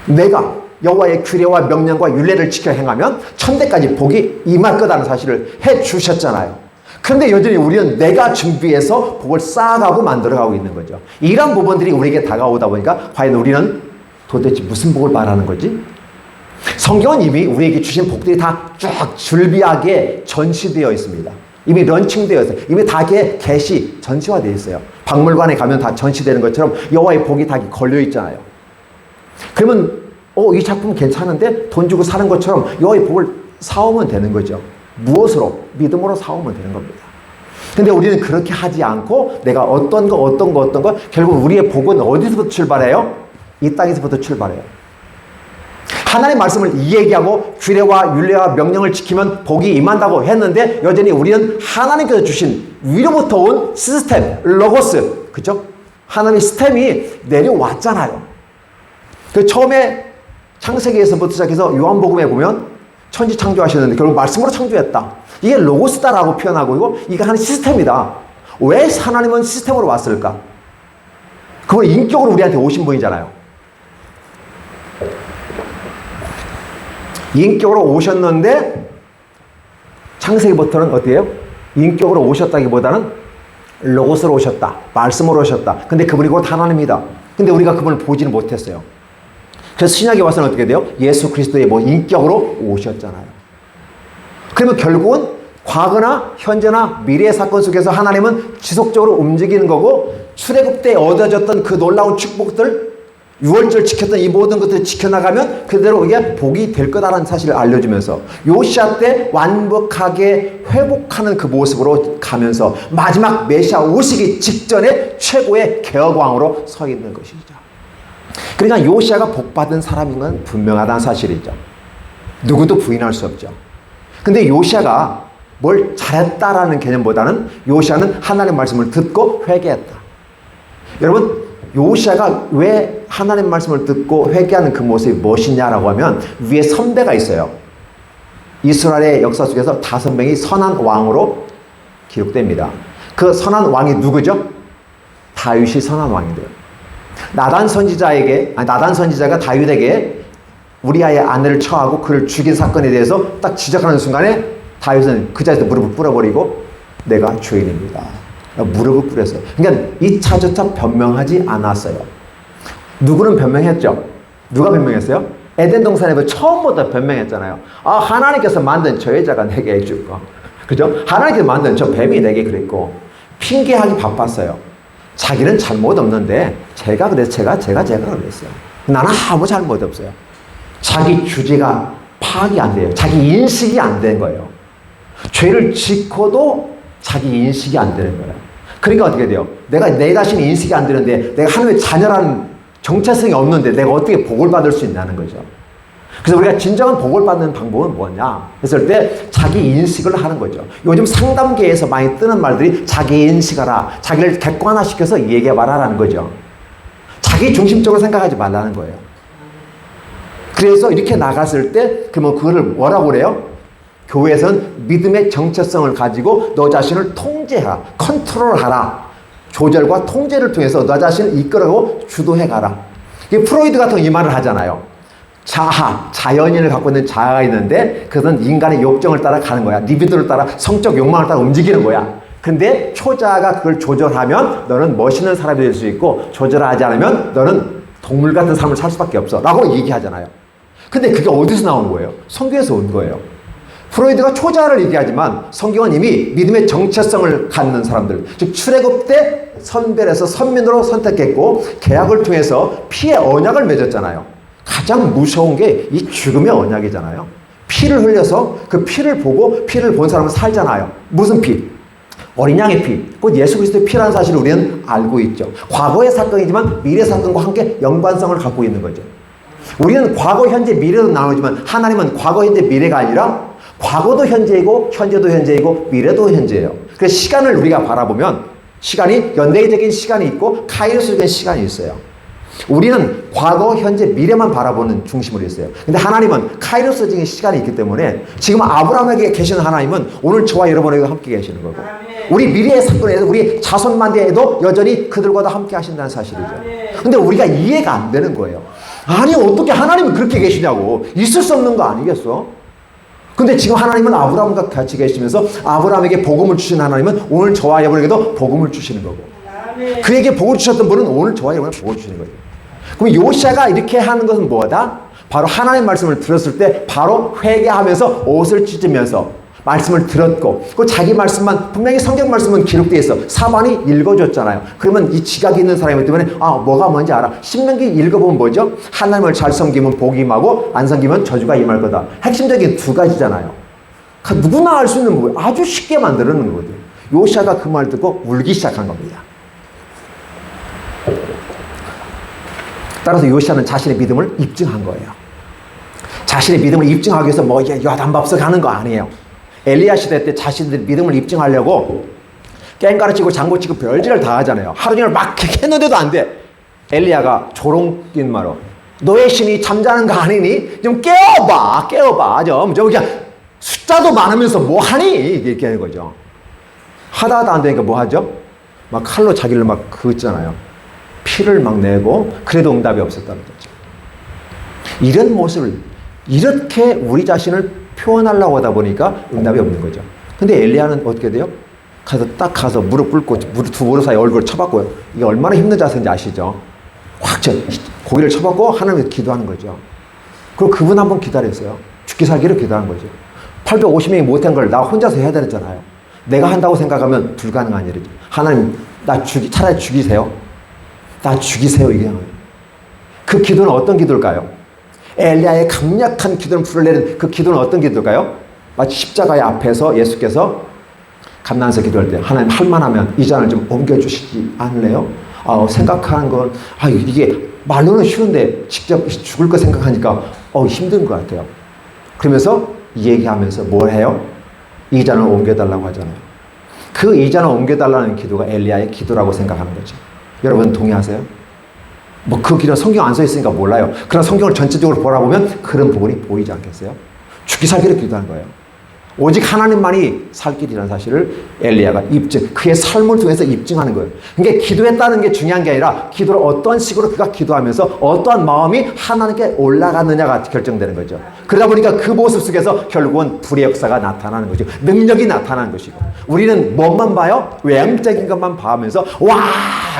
내가 여호와의 규례와 명령과 율례를 지켜 행하면 천대까지 복이 임할 거다는 사실을 해 주셨잖아요. 그런데 여전히 우리는 내가 준비해서 복을 쌓아가고 만들어가고 있는 거죠. 이런 부분들이 우리에게 다가오다 보니까 과연 우리는 도대체 무슨 복을 말하는 거지? 성경은 이미 우리에게 주신 복들이 다 쫙 줄비하게 전시되어 있습니다. 이미 런칭되어 있어요. 이미 다 전시화되어 있어요. 박물관에 가면 다 전시되는 것처럼 여호와의 복이 다 걸려 있잖아요. 그러면 이 작품 괜찮은데 돈 주고 사는 것처럼 여호와의 복을 사오면 되는 거죠. 무엇으로? 믿음으로 사오면 되는 겁니다. 근데 우리는 그렇게 하지 않고 내가 어떤 거 결국 우리의 복은 어디서부터 출발해요? 이 땅에서부터 출발해요. 하나님의 말씀을 이야기하고 규례와 율례와 명령을 지키면 복이 임한다고 했는데, 여전히 우리는 하나님께서 주신 위로부터 온 시스템, 로고스, 그죠? 하나님의 시스템이 내려왔잖아요. 그 처음에 창세기에서부터 시작해서 요한복음에 보면 천지 창조하셨는데 결국 말씀으로 창조했다. 이게 로고스다라고 표현하고, 이거 하나의 시스템이다. 왜 하나님은 시스템으로 왔을까? 그건 인격으로 우리한테 오신 분이잖아요. 인격으로 오셨는데 창세기부터는 어때요? 인격으로 오셨다기보다는 로고스로 오셨다. 말씀으로 오셨다. 근데 그분이 곧 하나님이다. 근데 우리가 그분을 보지는 못했어요. 그래서 신약에 와서는 어떻게 돼요? 예수 그리스도의 뭐 인격으로 오셨잖아요. 그러면 결국은 과거나 현재나 미래의 사건 속에서 하나님은 지속적으로 움직이는 거고, 출애굽 때 얻어졌던 그 놀라운 축복들, 유월절 지켰던 이 모든 것들을 지켜나가면 그대로 이게 복이 될 거다라는 사실을 알려주면서 요시아 때 완벽하게 회복하는 그 모습으로 가면서 마지막 메시아 오시기 직전에 최고의 개혁왕으로 서 있는 것이죠. 그러니까 요시아가 복받은 사람인 건 분명하다는 사실이죠. 누구도 부인할 수 없죠. 근데 요시아가 뭘 잘했다라는 개념보다는 요시아는 하나님의 말씀을 듣고 회개했다. 여러분, 요시아가 왜 하나님 말씀을 듣고 회개하는 그 모습이 무엇이냐라고 하면 위에 선배가 있어요. 이스라엘의 역사 속에서 5명이 선한 왕으로 기록됩니다. 그 선한 왕이 누구죠? 다윗이 선한 왕이 돼요. 나단 선지자가 다윗에게 우리아의 아내를 처하고 그를 죽인 사건에 대해서 딱 지적하는 순간에 다윗은 그 자리에서 무릎을 꿇어버리고 내가 죄인입니다. 무릎을 꿇었어요. 그러니까 2차조차 변명하지 않았어요. 누구는 변명했죠? 누가 변명했어요? 에덴 동산에서 처음부터 변명했잖아요. 하나님께서 만든 저 여자가 내게 해줄 거. 그죠? 하나님께서 만든 저 뱀이 내게 그랬고, 핑계하기 바빴어요. 자기는 잘못 없는데, 제가 그랬어요. 나는 아무 잘못 없어요. 자기 주제가 파악이 안 돼요. 자기 인식이 안 된 거예요. 죄를 짓고도 자기 인식이 안 되는 거예요. 그러니까 어떻게 돼요? 내가 내 자신 인식이 안 되는데, 내가 하나님의 자녀라는 정체성이 없는데 내가 어떻게 복을 받을 수 있냐는 거죠. 그래서 우리가 진정한 복을 받는 방법은 뭐냐 했을 때 자기 인식을 하는 거죠. 요즘 상담계에서 많이 뜨는 말들이 자기 인식하라, 자기를 객관화시켜서 얘기해봐라라는 거죠. 자기 중심적으로 생각하지 말라는 거예요. 그래서 이렇게 나갔을 때 그러면 그거를 뭐라고 그래요? 교회에서는 믿음의 정체성을 가지고 너 자신을 통제하라, 컨트롤하라. 조절과 통제를 통해서 너 자신을 이끌어가고 주도해가라. 프로이드 같은 이 말을 하잖아요. 자연인을 갖고 있는 자아가 있는데 그것은 인간의 욕정을 따라 가는 거야. 리비도를 따라, 성적 욕망을 따라 움직이는 거야. 근데 초자아가 그걸 조절하면 너는 멋있는 사람이 될 수 있고, 조절하지 않으면 너는 동물 같은 삶을 살 수밖에 없어 라고 얘기하잖아요. 근데 그게 어디서 나온 거예요? 성경에서 온 거예요. 프로이드가 초자아를 얘기하지만 성경은 이미 믿음의 정체성을 갖는 사람들, 즉 출애굽 때 선별해서 선민으로 선택했고 계약을 통해서 피의 언약을 맺었잖아요. 가장 무서운 게 이 죽음의 언약이잖아요. 피를 흘려서 그 피를 보고 피를 본 사람은 살잖아요. 무슨 피? 어린 양의 피, 곧 예수 그리스도의 피라는 사실을 우리는 알고 있죠. 과거의 사건이지만 미래 사건과 함께 연관성을 갖고 있는 거죠. 우리는 과거, 현재, 미래도 나누지만 하나님은 과거, 현재, 미래가 아니라 과거도 현재이고 현재도 현재이고 미래도 현재예요. 그래서 시간을 우리가 바라보면 시간이 연대적인 시간이 있고 카이로스적인 시간이 있어요. 우리는 과거, 현재, 미래만 바라보는 중심으로 있어요. 근데 하나님은 카이로스적인 시간이 있기 때문에 지금 아브라함에게 계시는 하나님은 오늘 저와 여러분에게 함께 계시는 거고, 우리 미래의 사건에도 우리 자손만대에도 여전히 그들과도 함께 하신다는 사실이죠. 근데 우리가 이해가 안 되는 거예요. 아니 어떻게 하나님은 그렇게 계시냐고. 있을 수 없는 거 아니겠어? 근데 지금 하나님은 아브라함과 같이 계시면서 아브라함에게 복음을 주신 하나님은 오늘 저와 여러분에게도 복음을 주시는 거고, 그에게 복을 주셨던 분은 오늘 저와 여러분에게 복을 주시는 거예요. 그럼 요시아가 이렇게 하는 것은 뭐다? 바로 하나님의 말씀을 들었을 때 바로 회개하면서 옷을 찢으면서 말씀을 들었고, 그 자기 말씀만, 분명히 성경 말씀은 기록되어 있어. 사반이 읽어줬잖아요. 그러면 이 지각이 있는 사람이기 때문에 뭐가 뭔지 알아. 신명기 읽어보면 뭐죠? 하나님을 잘 섬기면 복이 임하고 안 섬기면 저주가 임할 거다. 핵심적인 두 가지잖아요. 누구나 알 수 있는 거예요. 아주 쉽게 만드는 거거든요. 요시아가 그 말 듣고 울기 시작한 겁니다. 따라서 요시아는 자신의 믿음을 입증한 거예요. 자신의 믿음을 입증하기 위해서 뭐 야단밥석 하는 거 아니에요. 엘리야 시대 때 자신들의 믿음을 입증하려고 깽가르치고 장구치고 별짓을 다 하잖아요. 하루 종일 막 했는데도 안 돼. 엘리야가 조롱인 말로 너의 신이 잠자는 거 아니니? 좀 깨워봐 좀 그냥 숫자도 많으면서 뭐 하니? 이렇게 하는 거죠. 하다 안 되니까 뭐 하죠? 막 칼로 자기를 막 긋잖아요. 피를 막 내고 그래도 응답이 없었다는 거죠. 이런 모습을 이렇게 우리 자신을 표현하려고 하다 보니까 응답이 없는 거죠. 근데 엘리야는 어떻게 돼요? 가서 무릎 꿇고 두 무릎 사이 얼굴을 쳐박고요. 이게 얼마나 힘든 자세인지 아시죠? 확 고기를 쳐박고 하나님께 기도하는 거죠. 그리고 그분 한 번 기다렸어요. 죽기 살기를 기도하는 거죠. 850명이 못한 걸 나 혼자서 해야 되잖아요. 내가 한다고 생각하면 불가능한 일이죠. 하나님, 차라리 죽이세요. 나 죽이세요. 이게 그 기도는 어떤 기도일까요? 엘리야의 강력한 기도를 풀어내는 그 기도는 어떤 기도일까요? 마치 십자가의 앞에서 예수께서 감난에서 기도할 때 하나님 할만하면 이 잔을 좀 옮겨주시지 않을래요? 생각하는 건 이게 말로는 쉬운데 직접 죽을 거 생각하니까 힘든 것 같아요. 그러면서 얘기하면서 뭘 해요? 이 잔을 옮겨달라고 하잖아요. 그 이 잔을 옮겨달라는 기도가 엘리야의 기도라고 생각하는 거죠. 여러분 동의하세요? 그 기도는 성경 안 써 있으니까 몰라요. 그러나 성경을 전체적으로 보라보면 그런 부분이 보이지 않겠어요? 죽기 살기를 기도하는 거예요. 오직 하나님만이 살 길이라는 사실을 엘리야가 그의 삶을 통해서 입증하는 거예요. 그러니까 기도했다는 게 중요한 게 아니라 기도를 어떤 식으로 그가 기도하면서 어떠한 마음이 하나님께 올라가느냐가 결정되는 거죠. 그러다 보니까 그 모습 속에서 결국은 불의 역사가 나타나는 거죠. 능력이 나타나는 것이고, 우리는 뭐만 봐요? 외향적인 것만 봐면서 와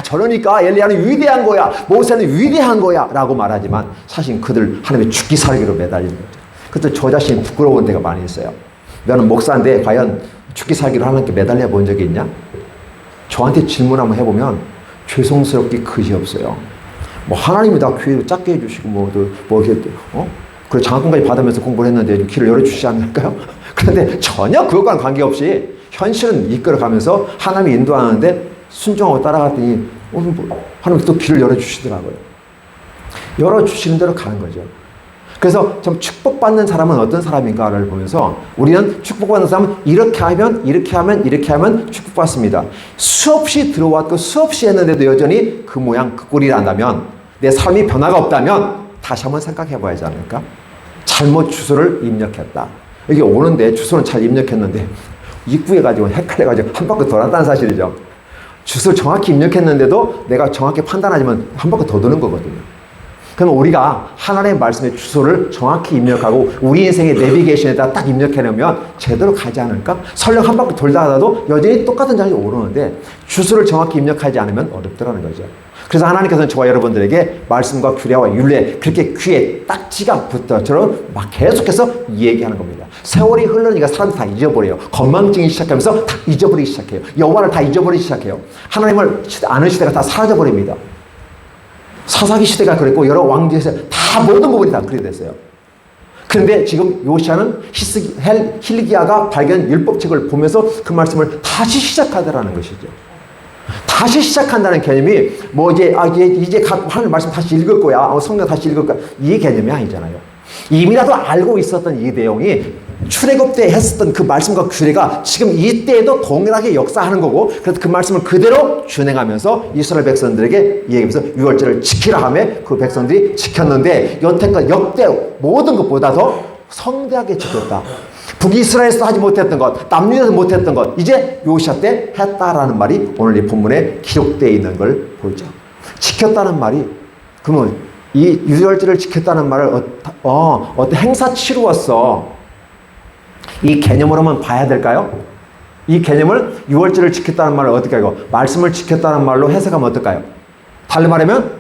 저러니까 엘리야는 위대한 거야, 모세는 위대한 거야 라고 말하지만 사실 그들 하나님의 죽기 살기로 매달리는 거죠. 그때 저 자신이 부끄러운 때가 많이 있어요. 너는 목사인데 과연 죽기 살기로 하나님께 매달려 본 적이 있냐? 저한테 질문 한번 해보면 죄송스럽게 그지 없어요. 하나님이 다 귀를 작게 해주시고 그래 장학금까지 받으면서 공부를 했는데 길을 열어주시지 않을까요? 그런데 전혀 그것과는 관계없이 현실은 이끌어가면서 하나님이 인도하는데 순종하고 따라갔더니 하나님이 또 길을 열어주시더라고요. 열어주시는 대로 가는 거죠. 그래서 좀 축복받는 사람은 어떤 사람인가를 보면서 우리는 축복받는 사람은 이렇게 하면 축복받습니다. 수없이 들어왔고 수없이 했는데도 여전히 그 모양 그 꼴이란다면, 내 삶이 변화가 없다면 다시 한번 생각해 봐야지 않을까? 잘못 주소를 입력했다. 여기 오는데 주소는 잘 입력했는데 입구해가지고 헷갈려가지고 한 바퀴 돌았다는 사실이죠. 주소를 정확히 입력했는데도 내가 정확히 판단하지만 한 바퀴 더 도는 거거든요. 그럼 우리가 하나님의 말씀의 주소를 정확히 입력하고 우리 인생의 내비게이션에다 딱 입력해놓으면 제대로 가지 않을까? 설령 한 바퀴 돌다 하다도 여전히 똑같은 자리에 오르는데 주소를 정확히 입력하지 않으면 어렵더라는 거죠. 그래서 하나님께서는 저와 여러분들에게 말씀과 규례와 율례, 그렇게 귀에 딱지가 붙어처럼 막 계속해서 얘기하는 겁니다. 세월이 흘러니까 사람들이 다 잊어버려요. 건망증이 시작하면서 다 잊어버리기 시작해요. 여호와를 다 잊어버리기 시작해요. 하나님을 아는 시대가 다 사라져버립니다. 사사기 시대가 그랬고 여러 왕조에서 다 모든 부분이 다 그렇게 됐어요. 그런데 지금 요시아는 hil기야가 발견 율법책을 보면서 그 말씀을 다시 시작하더라는 것이죠. 다시 시작한다는 개념이 이제 하나님 말씀 다시 읽을 거야, 성경 다시 읽을 거야, 이 개념이 아니잖아요. 이미라도 알고 있었던 이 내용이 출애굽 때 했었던 그 말씀과 규례가 지금 이때에도 동일하게 역사하는 거고, 그래서 그 말씀을 그대로 준행하면서 이스라엘 백성들에게 얘기하면서 유월절을 지키라 하며 그 백성들이 지켰는데 여태까지 역대 모든 것보다 더 성대하게 지켰다. 북이스라엘에서 하지 못했던 것, 남유다에서 못했던 것, 이제 요시아 때 했다라는 말이 오늘 이 본문에 기록되어 있는 걸 보죠. 지켰다는 말이, 그러면 이 유월절을 지켰다는 말을 어떤 행사 치루었어, 이 개념으로만 봐야 될까요? 이 개념을 유월절을 지켰다는 말을 어떻게 하고 말씀을 지켰다는 말로 해석하면 어떨까요? 달리 말하면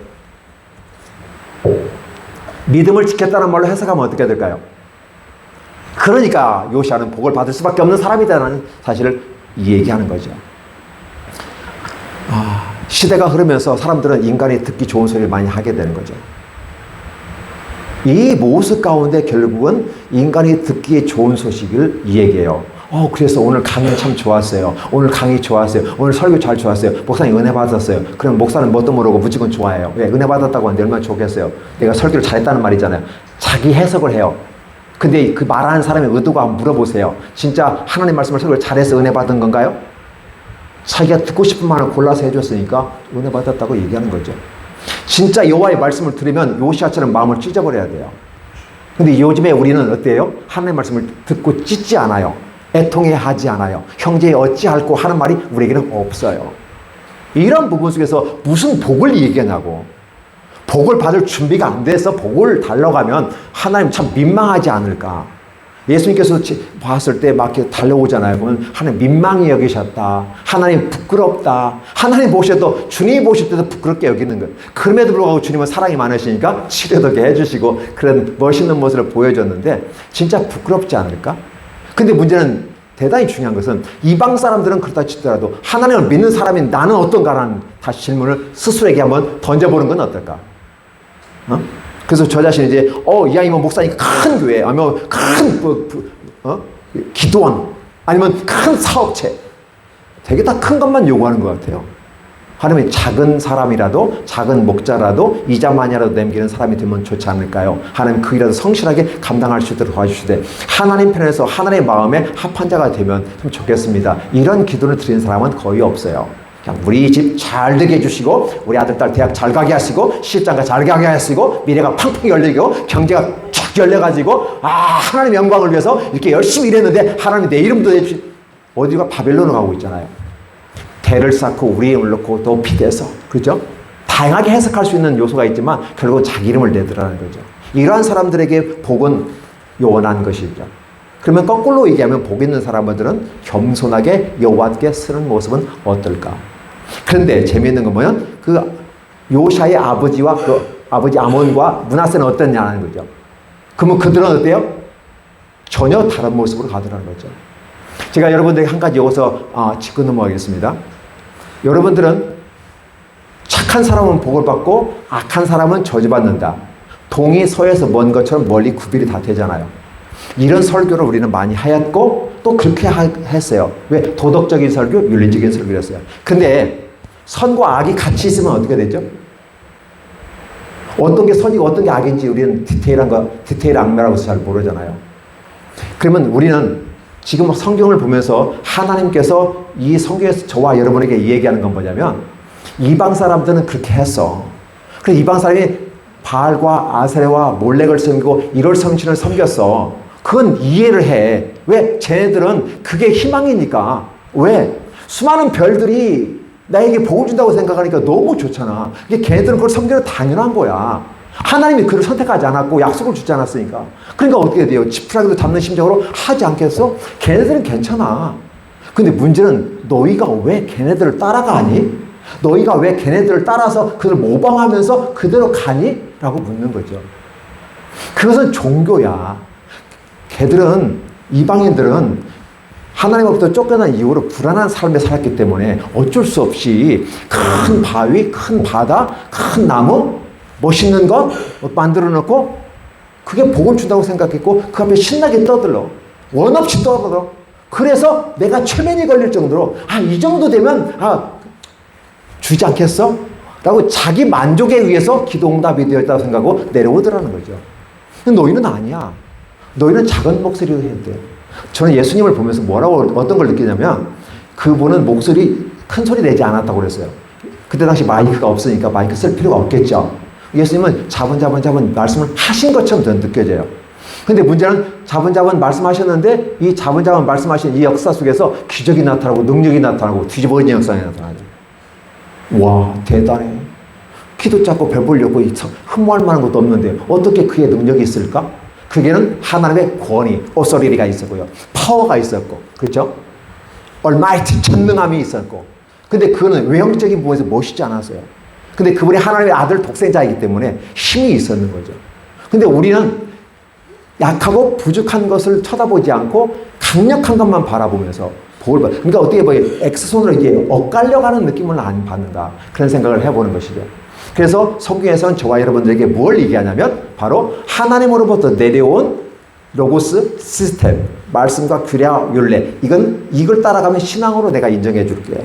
믿음을 지켰다는 말로 해석하면 어떻게 될까요? 그러니까 요시아는 복을 받을 수밖에 없는 사람이다라는 사실을 얘기하는 거죠. 시대가 흐르면서 사람들은 인간이 듣기 좋은 소리를 많이 하게 되는 거죠. 이 모습 가운데 결국은 인간이 듣기에 좋은 소식을 얘기해요. 그래서 오늘 강의 참 좋았어요. 오늘 강의 좋았어요. 오늘 설교 잘 좋았어요. 목사님 은혜 받았어요. 그럼 목사는 뭣도 모르고 무조건 좋아해요. 왜? 은혜 받았다고 하는데 얼마나 좋겠어요. 내가 설교를 잘했다는 말이잖아요. 자기 해석을 해요. 근데 그 말하는 사람의 의도가 한번 물어보세요. 진짜 하나님 말씀을 설교를 잘해서 은혜 받은 건가요? 자기가 듣고 싶은 말을 골라서 해줬으니까 은혜 받았다고 얘기하는 거죠. 진짜 여호와의 말씀을 들으면 요시아처럼 마음을 찢어버려야 돼요. 근데 요즘에 우리는 어때요? 하나님의 말씀을 듣고 찢지 않아요. 애통해하지 않아요. 형제 어찌할꼬 하는 말이 우리에게는 없어요. 이런 부분 속에서 무슨 복을 얘기하냐고. 복을 받을 준비가 안 돼서 복을 달라고 하면 하나님 참 민망하지 않을까. 예수님께서 봤을 때 막 이렇게 달려오잖아요. 그러면 하나님 민망히 여기셨다. 하나님 부끄럽다. 하나님 보셔도 주님이 보실 때도 부끄럽게 여기는 거예요. 그럼에도 불구하고 주님은 사랑이 많으시니까 치료도 해주시고 그런 멋있는 모습을 보여줬는데 진짜 부끄럽지 않을까? 근데 문제는 대단히 중요한 것은 이방 사람들은 그렇다 치더라도 하나님을 믿는 사람이 나는 어떤가라는 다시 질문을 스스로에게 한번 던져보는 건 어떨까? 그래서 저 자신이 이제, 이왕이면 목사님 큰 교회, 아니면 큰, 기도원, 아니면 큰 사업체. 되게 다 큰 것만 요구하는 것 같아요. 하나님이 작은 사람이라도, 작은 목자라도, 이자만이라도 남기는 사람이 되면 좋지 않을까요? 하나님 그 일이라도 성실하게 감당할 수 있도록 도와주시되, 하나님 편에서 하나님의 마음에 합한 자가 되면 좀 좋겠습니다. 이런 기도를 드리는 사람은 거의 없어요. 그냥 우리 집 잘 되게 해주시고 우리 아들 딸 대학 잘 가게 하시고 실장가 잘 가게 하시고 미래가 팡팡 열리고 경제가 쫙 열려가지고 하나님 영광을 위해서 이렇게 열심히 일했는데 하나님이 내 이름도 내주시 어디가 바벨론으로 가고 있잖아요. 대를 쌓고 우리 이름을 넣고 높이 돼서 그렇죠? 다양하게 해석할 수 있는 요소가 있지만 결국은 자기 이름을 내더라는 거죠. 이러한 사람들에게 복은 요원한 것이죠. 그러면 거꾸로 얘기하면 복 있는 사람들은 겸손하게 여호와께 쓰는 모습은 어떨까? 그런데 재미있는 건 뭐냐면 그 요샤의 아버지와 그 아버지 아몬과 므낫세는 어땠냐는 거죠. 그러면 그들은 어때요? 전혀 다른 모습으로 가더라는 거죠. 제가 여러분들에게 한 가지 여기서 짚고 넘어가겠습니다. 여러분들은 착한 사람은 복을 받고 악한 사람은 저주받는다. 동이 서에서 먼 것처럼 멀리 구별이 다 되잖아요. 이런 설교를 우리는 많이 하였고 또 그렇게 했어요. 왜? 도덕적인 설교, 윤리적인 설교를 했어요. 근데 선과 악이 같이 있으면 어떻게 되죠? 어떤 게 선이고 어떤 게 악인지 우리는 디테일 악매라고 해서 잘 모르잖아요. 그러면 우리는 지금 성경을 보면서 하나님께서 이 성경에서 저와 여러분에게 얘기하는 건 뭐냐면 이방 사람들은 그렇게 했어. 그래서 이방 사람이 바알과 아세라와 몰렉을 섬기고 이럴 성신을 섬겼어. 그건 이해를 해. 왜? 쟤네들은 그게 희망이니까. 왜? 수많은 별들이 나에게 복을 준다고 생각하니까 너무 좋잖아. 이게 걔네들은 그걸 섬기는 당연한 거야. 하나님이 그를 선택하지 않았고 약속을 주지 않았으니까. 그러니까 어떻게 돼요? 지푸라기도 잡는 심정으로 하지 않겠어? 걔네들은 괜찮아. 근데 문제는 너희가 왜 걔네들을 따라가니? 너희가 왜 걔네들을 따라서 그들을 모방하면서 그대로 가니? 라고 묻는 거죠. 그것은 종교야. 걔들은, 이방인들은 하나님으로부터 쫓겨난 이후로 불안한 삶에 살았기 때문에 어쩔 수 없이 큰 바위, 큰 바다, 큰 나무, 멋있는 것 만들어 놓고 그게 복을 준다고 생각했고 그 앞에 신나게 떠들러. 원 없이 떠들어. 그래서 내가 최면이 걸릴 정도로 이 정도 되면 주지 않겠어? 라고 자기 만족에 의해서 기도 응답이 되었다고 생각하고 내려오더라는 거죠. 근데 너희는 아니야. 너희는 작은 목소리로 해야 돼. 저는 예수님을 보면서 어떤 걸 느끼냐면 그분은 목소리 큰 소리 내지 않았다고 그랬어요. 그때 당시 마이크가 없으니까 마이크 쓸 필요가 없겠죠. 예수님은 자분자분 말씀을 하신 것처럼 저는 느껴져요. 근데 문제는 자분자분 말씀하셨는데 이 자분자분 말씀하신 이 역사 속에서 기적이 나타나고 능력이 나타나고 뒤집어진 역사가 나타나죠. 와, 대단해. 키도 작고 별 보려고 흠모할 만한 것도 없는데 어떻게 그의 능력이 있을까? 그게는 하나님의 권위, 오소리리가 있었고요. 파워가 있었고, 그렇죠? 얼마이티 전능함이 있었고. 근데 그거는 외형적인 부분에서 멋있지 않았어요. 근데 그분이 하나님의 아들 독생자이기 때문에 힘이 있었는 거죠. 근데 우리는 약하고 부족한 것을 쳐다보지 않고 강력한 것만 바라보면서 복을 받. 그러니까 어떻게 보면 X손으로 이제 엇갈려가는 느낌을 안 받는다. 그런 생각을 해보는 것이죠. 그래서 성경에서는 저와 여러분들에게 뭘 얘기하냐면 바로 하나님으로부터 내려온 로고스 시스템, 말씀과 규례와 율례. 이걸 따라가면 신앙으로 내가 인정해 줄게.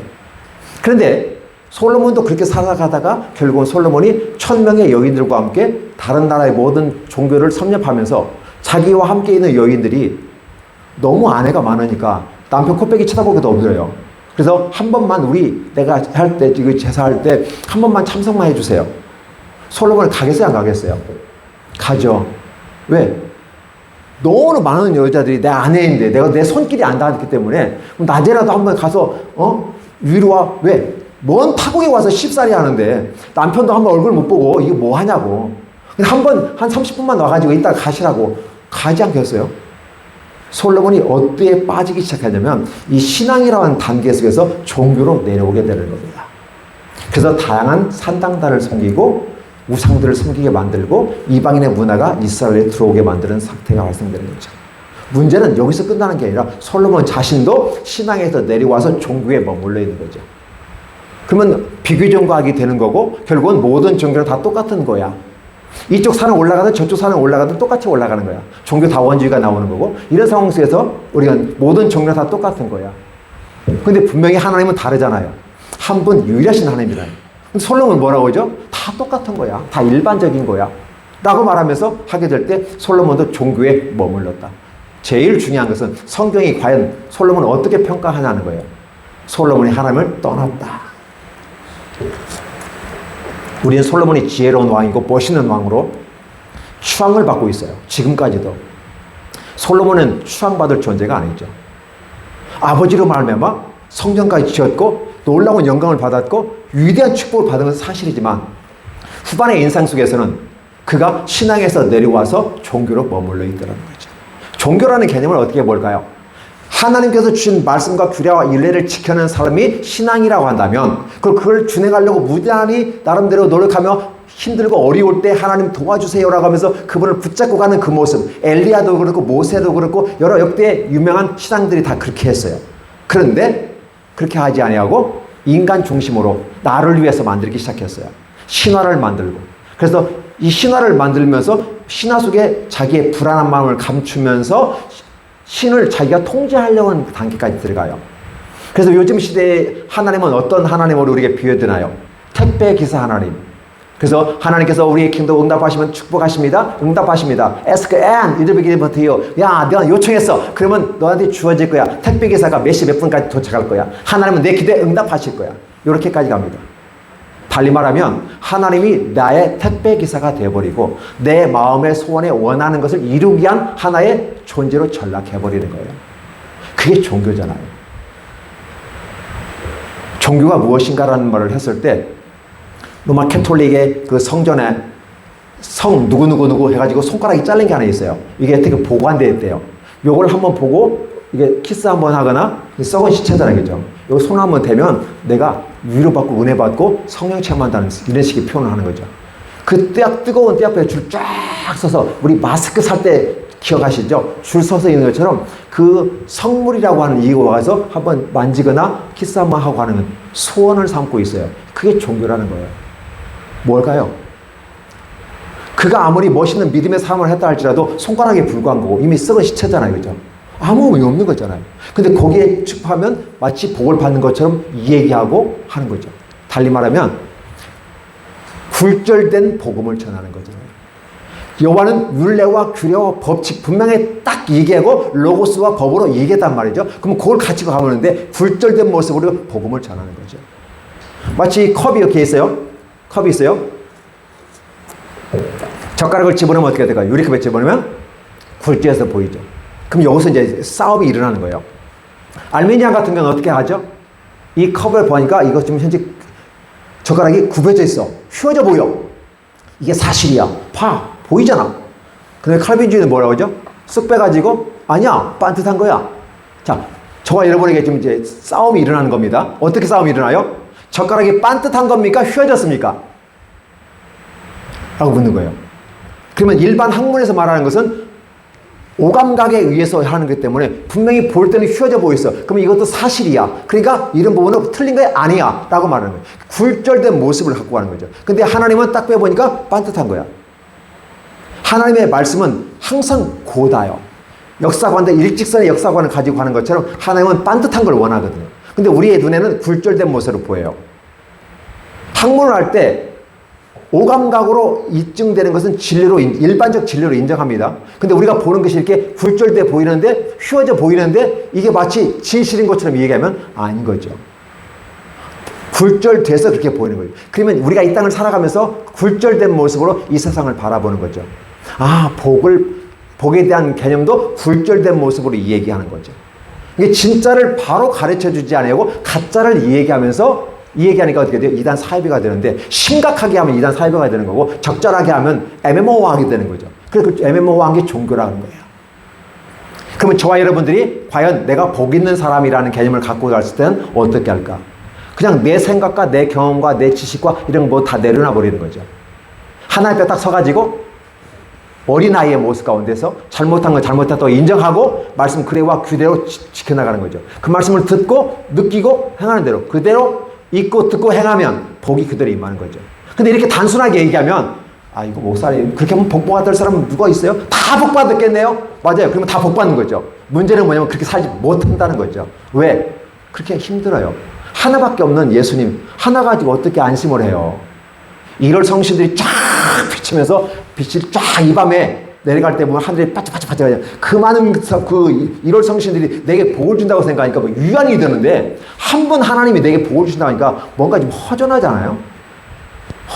그런데 솔로몬도 그렇게 살아가다가 결국은 솔로몬이 1000명의 여인들과 함께 다른 나라의 모든 종교를 섭렵하면서 자기와 함께 있는 여인들이 너무 아내가 많으니까 남편 코빼기 쳐다보기도 어려워요. 그래서 한 번만 내가 할 때, 이거 제사할 때 한 번만 참석만 해주세요. 솔로몬을 가겠어요, 안 가겠어요? 가죠. 왜? 너무 많은 여자들이 내 아내인데 내가 내 손길이 안 닿았기 때문에 낮에라도 한번 가서 위로와 왜? 먼 타국에 와서 쉽사리 하는데 남편도 한번 얼굴 못 보고 이게 뭐 하냐고. 한 30분만 와가지고 이따 가시라고. 가지 않겠어요? 솔로몬이 어디에 빠지기 시작하냐면 이 신앙이라는 단계 속에서 종교로 내려오게 되는 겁니다. 그래서 다양한 산당들을 섬기고 우상들을 섬기게 만들고 이방인의 문화가 이스라엘에 들어오게 만드는 상태가 발생되는 거죠. 문제는 여기서 끝나는 게 아니라 솔로몬 자신도 신앙에서 내려와서 종교에 머물러 있는 거죠. 그러면 비교종교하게 되는 거고 결국은 모든 종교는 다 똑같은 거야. 이쪽 산을 올라가든 저쪽 산을 올라가든 똑같이 올라가는 거야. 종교 다원주의가 나오는 거고 이런 상황 속에서 우리가 모든 종교는 다 똑같은 거야. 근데 분명히 하나님은 다르잖아요. 한 분 유일하신 하나님이다. 솔로몬은 뭐라고 하죠? 다 똑같은 거야. 다 일반적인 거야. 라고 말하면서 하게 될 때 솔로몬도 종교에 머물렀다. 제일 중요한 것은 성경이 과연 솔로몬을 어떻게 평가하냐는 거예요. 솔로몬이 하나님을 떠났다. 우리는 솔로몬이 지혜로운 왕이고 멋있는 왕으로 추앙을 받고 있어요. 지금까지도. 솔로몬은 추앙받을 존재가 아니죠. 아버지로 말미암아 성전까지 지었고 놀라운 영광을 받았고 위대한 축복을 받은 것은 사실이지만 후반의 인상 속에서는 그가 신앙에서 내려와서 종교로 머물러 있더라는 거죠. 종교라는 개념을 어떻게 볼까요? 하나님께서 주신 말씀과 규례와 율례를 지켜내는 사람이 신앙이라고 한다면 그걸 준행하려고 무단히 나름대로 노력하며 힘들고 어려울 때 하나님 도와주세요라고 하면서 그분을 붙잡고 가는 그 모습, 엘리야도 그렇고 모세도 그렇고 여러 역대 유명한 신앙들이 다 그렇게 했어요. 그런데 그렇게 하지 아니하고 인간 중심으로 나를 위해서 만들기 시작했어요. 신화를 만들고. 그래서 이 신화를 만들면서 신화 속에 자기의 불안한 마음을 감추면서 신을 자기가 통제하려고 하는 단계까지 들어가요. 그래서 요즘 시대에 하나님은 어떤 하나님으로 우리에게 비유되나요? 택배 기사 하나님. 그래서 하나님께서 우리의 기도 응답하시면 축복하십니다. 응답하십니다. Ask and it will be given to you. 야, 내가 요청했어. 그러면 너한테 주어질 거야. 택배 기사가 몇 시 몇 분까지 도착할 거야. 하나님은 내 기도에 응답하실 거야. 이렇게까지 갑니다. 달리 말하면 하나님이 나의 택배 기사가 되어버리고 내 마음의 소원에 원하는 것을 이루기 위한 하나의 존재로 전락해버리는 거예요. 그게 종교잖아요. 종교가 무엇인가라는 말을 했을 때 로마 캐톨릭의 그 성전에 성 누구누구누구 해가지고 손가락이 잘린 게 하나 있어요. 이게 어떻게 보관되어 있대요. 요걸 한번 보고 이게 키스 한번 하거나 썩은 시체잖아요. 그죠? 요 손 한번 대면 내가 위로받고 은혜받고 성령 체험한다는 이런 식의 표현을 하는 거죠. 그 뜨거운 때 앞에 줄 쫙 서서 우리 마스크 살 때 기억하시죠? 줄 서서 있는 것처럼 그 성물이라고 하는 이거 와서 한번 만지거나 키스 한번 하고 하는 건 소원을 삼고 있어요. 그게 종교라는 거예요. 뭘까요? 그가 아무리 멋있는 믿음의 삶을 했다 할지라도 손가락에 불과한 거고 이미 썩은 시체잖아요. 그죠? 아무 의미 없는 거잖아요. 근데 거기에 축하하면 마치 복을 받는 것처럼 얘기하고 하는 거죠. 달리 말하면 굴절된 복음을 전하는 거잖아요. 여호와는 율례와 규례와 법칙 분명히 딱 얘기하고 로고스와 법으로 얘기했단 말이죠. 그럼 그걸 가지고 가보는데 굴절된 모습으로 복음을 전하는 거죠. 마치 컵이 이렇게 있어요. 컵이 있어요. 젓가락을 집어넣으면 어떻게 될까요? 유리컵에 집어넣으면 굴절해서 보이죠. 그럼 여기서 이제 싸움이 일어나는 거예요. 알미니아 같은 경우는 어떻게 하죠? 이 컵을 보니까 이거 지금 현재 젓가락이 굽혀져 있어. 휘어져 보여. 이게 사실이야. 봐. 보이잖아. 근데 칼빈주의는 뭐라고 하죠? 쓱 빼가지고 아니야. 반듯한 거야. 자, 저와 여러분에게 지금 이제 싸움이 일어나는 겁니다. 어떻게 싸움이 일어나요? 젓가락이 반듯한 겁니까? 휘어졌습니까? 라고 묻는 거예요. 그러면 일반 학문에서 말하는 것은 오감각에 의해서 하는 것 때문에 분명히 볼 때는 휘어져 보였어. 그러면 이것도 사실이야. 그러니까 이런 부분은 틀린 거 아니야. 라고 말하는 거예요. 굴절된 모습을 갖고 가는 거죠. 근데 하나님은 딱 빼보니까 반듯한 거야. 하나님의 말씀은 항상 고다요. 역사관대 일직선의 역사관을 가지고 가는 것처럼 하나님은 반듯한 걸 원하거든요. 근데 우리의 눈에는 굴절된 모습으로 보여요. 학문을 할 때 오감각으로 입증되는 것은 진리로, 일반적 진리로 인정합니다. 근데 우리가 보는 것이 이렇게 굴절돼 보이는데, 휘어져 보이는데, 이게 마치 진실인 것처럼 얘기하면 아닌 거죠. 굴절돼서 그렇게 보이는 거예요. 그러면 우리가 이 땅을 살아가면서 굴절된 모습으로 이 세상을 바라보는 거죠. 아, 복에 대한 개념도 굴절된 모습으로 얘기하는 거죠. 이게 진짜를 바로 가르쳐 주지 않고 가짜를 얘기하면서 이 얘기하니까 어떻게 돼요? 이단 사이비가 되는데 심각하게 하면 이단 사이비가 되는 거고 적절하게 하면 애매모호하게 되는 거죠. 그래서 그 애매모호한 게 종교라는 거예요. 그러면 저와 여러분들이 과연 내가 복 있는 사람이라는 개념을 갖고 갔을 때는 어떻게 할까? 그냥 내 생각과 내 경험과 내 지식과 이런 거 다 내려놔 버리는 거죠. 하나님 앞에 딱 서가지고 어린아이의 모습 가운데서 잘못한 건 잘못했다고 인정하고 말씀 그대와 그대로 지켜나가는 거죠. 그 말씀을 듣고 느끼고 행하는 대로 그대로 읽고 듣고 행하면 복이 그대로 임하는 거죠. 근데 이렇게 단순하게 얘기하면 이거 목사님 그렇게 하면 복 받을 사람은 누가 있어요? 다 복 받았겠네요? 맞아요. 그러면 다 복 받는 거죠. 문제는 뭐냐면 그렇게 살지 못한다는 거죠. 왜? 그렇게 힘들어요. 하나밖에 없는 예수님 하나 가지고 어떻게 안심을 해요? 1월 성신들이 쫙 비치면서 빛이 쫙 이 밤에 내려갈 때 보면 하늘이 바짝바짝바짝 그 많은 그 1월 성신들이 내게 복을 준다고 생각하니까 뭐 유한이 되는데 한 번 하나님이 내게 복을 준다고 하니까 뭔가 좀 허전하잖아요.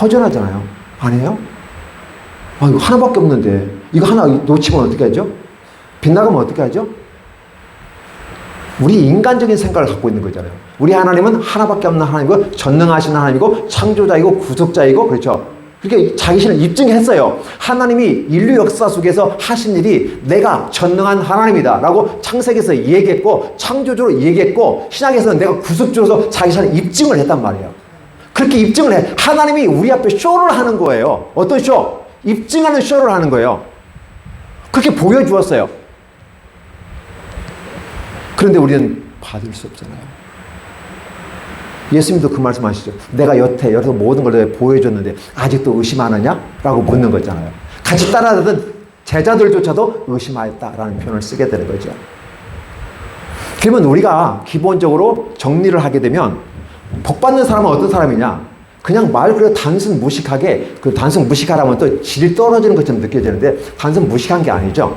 허전하잖아요. 아니에요? 이거 하나밖에 없는데 이거 하나 놓치면 어떻게 하죠? 빗나가면 어떻게 하죠? 우리 인간적인 생각을 갖고 있는 거잖아요. 우리 하나님은 하나밖에 없는 하나님이고 전능하신 하나님이고 창조자이고 구속자이고 그렇죠. 그렇게 자기신을 입증했어요. 하나님이 인류 역사 속에서 하신 일이 내가 전능한 하나님이다 라고 창세기에서 얘기했고 창조주로 얘기했고 신약에서는 내가 구속주로서 자기신을 입증을 했단 말이에요. 그렇게 입증을 해. 하나님이 우리 앞에 쇼를 하는 거예요. 어떤 쇼? 입증하는 쇼를 하는 거예요. 그렇게 보여주었어요. 그런데 우리는 받을 수 없잖아요. 예수님도 그 말씀하시죠. 내가 여태서 모든 걸 내가 보여줬는데 아직도 의심하느냐? 라고 묻는 거잖아요. 같이 따라다니던 제자들조차도 의심하였다라는 표현을 쓰게 되는 거죠. 그러면 우리가 기본적으로 정리를 하게 되면 복 받는 사람은 어떤 사람이냐? 그냥 말 그대로 단순 무식하게 단순 무식하라면 또 질이 떨어지는 것처럼 느껴지는데 단순 무식한 게 아니죠.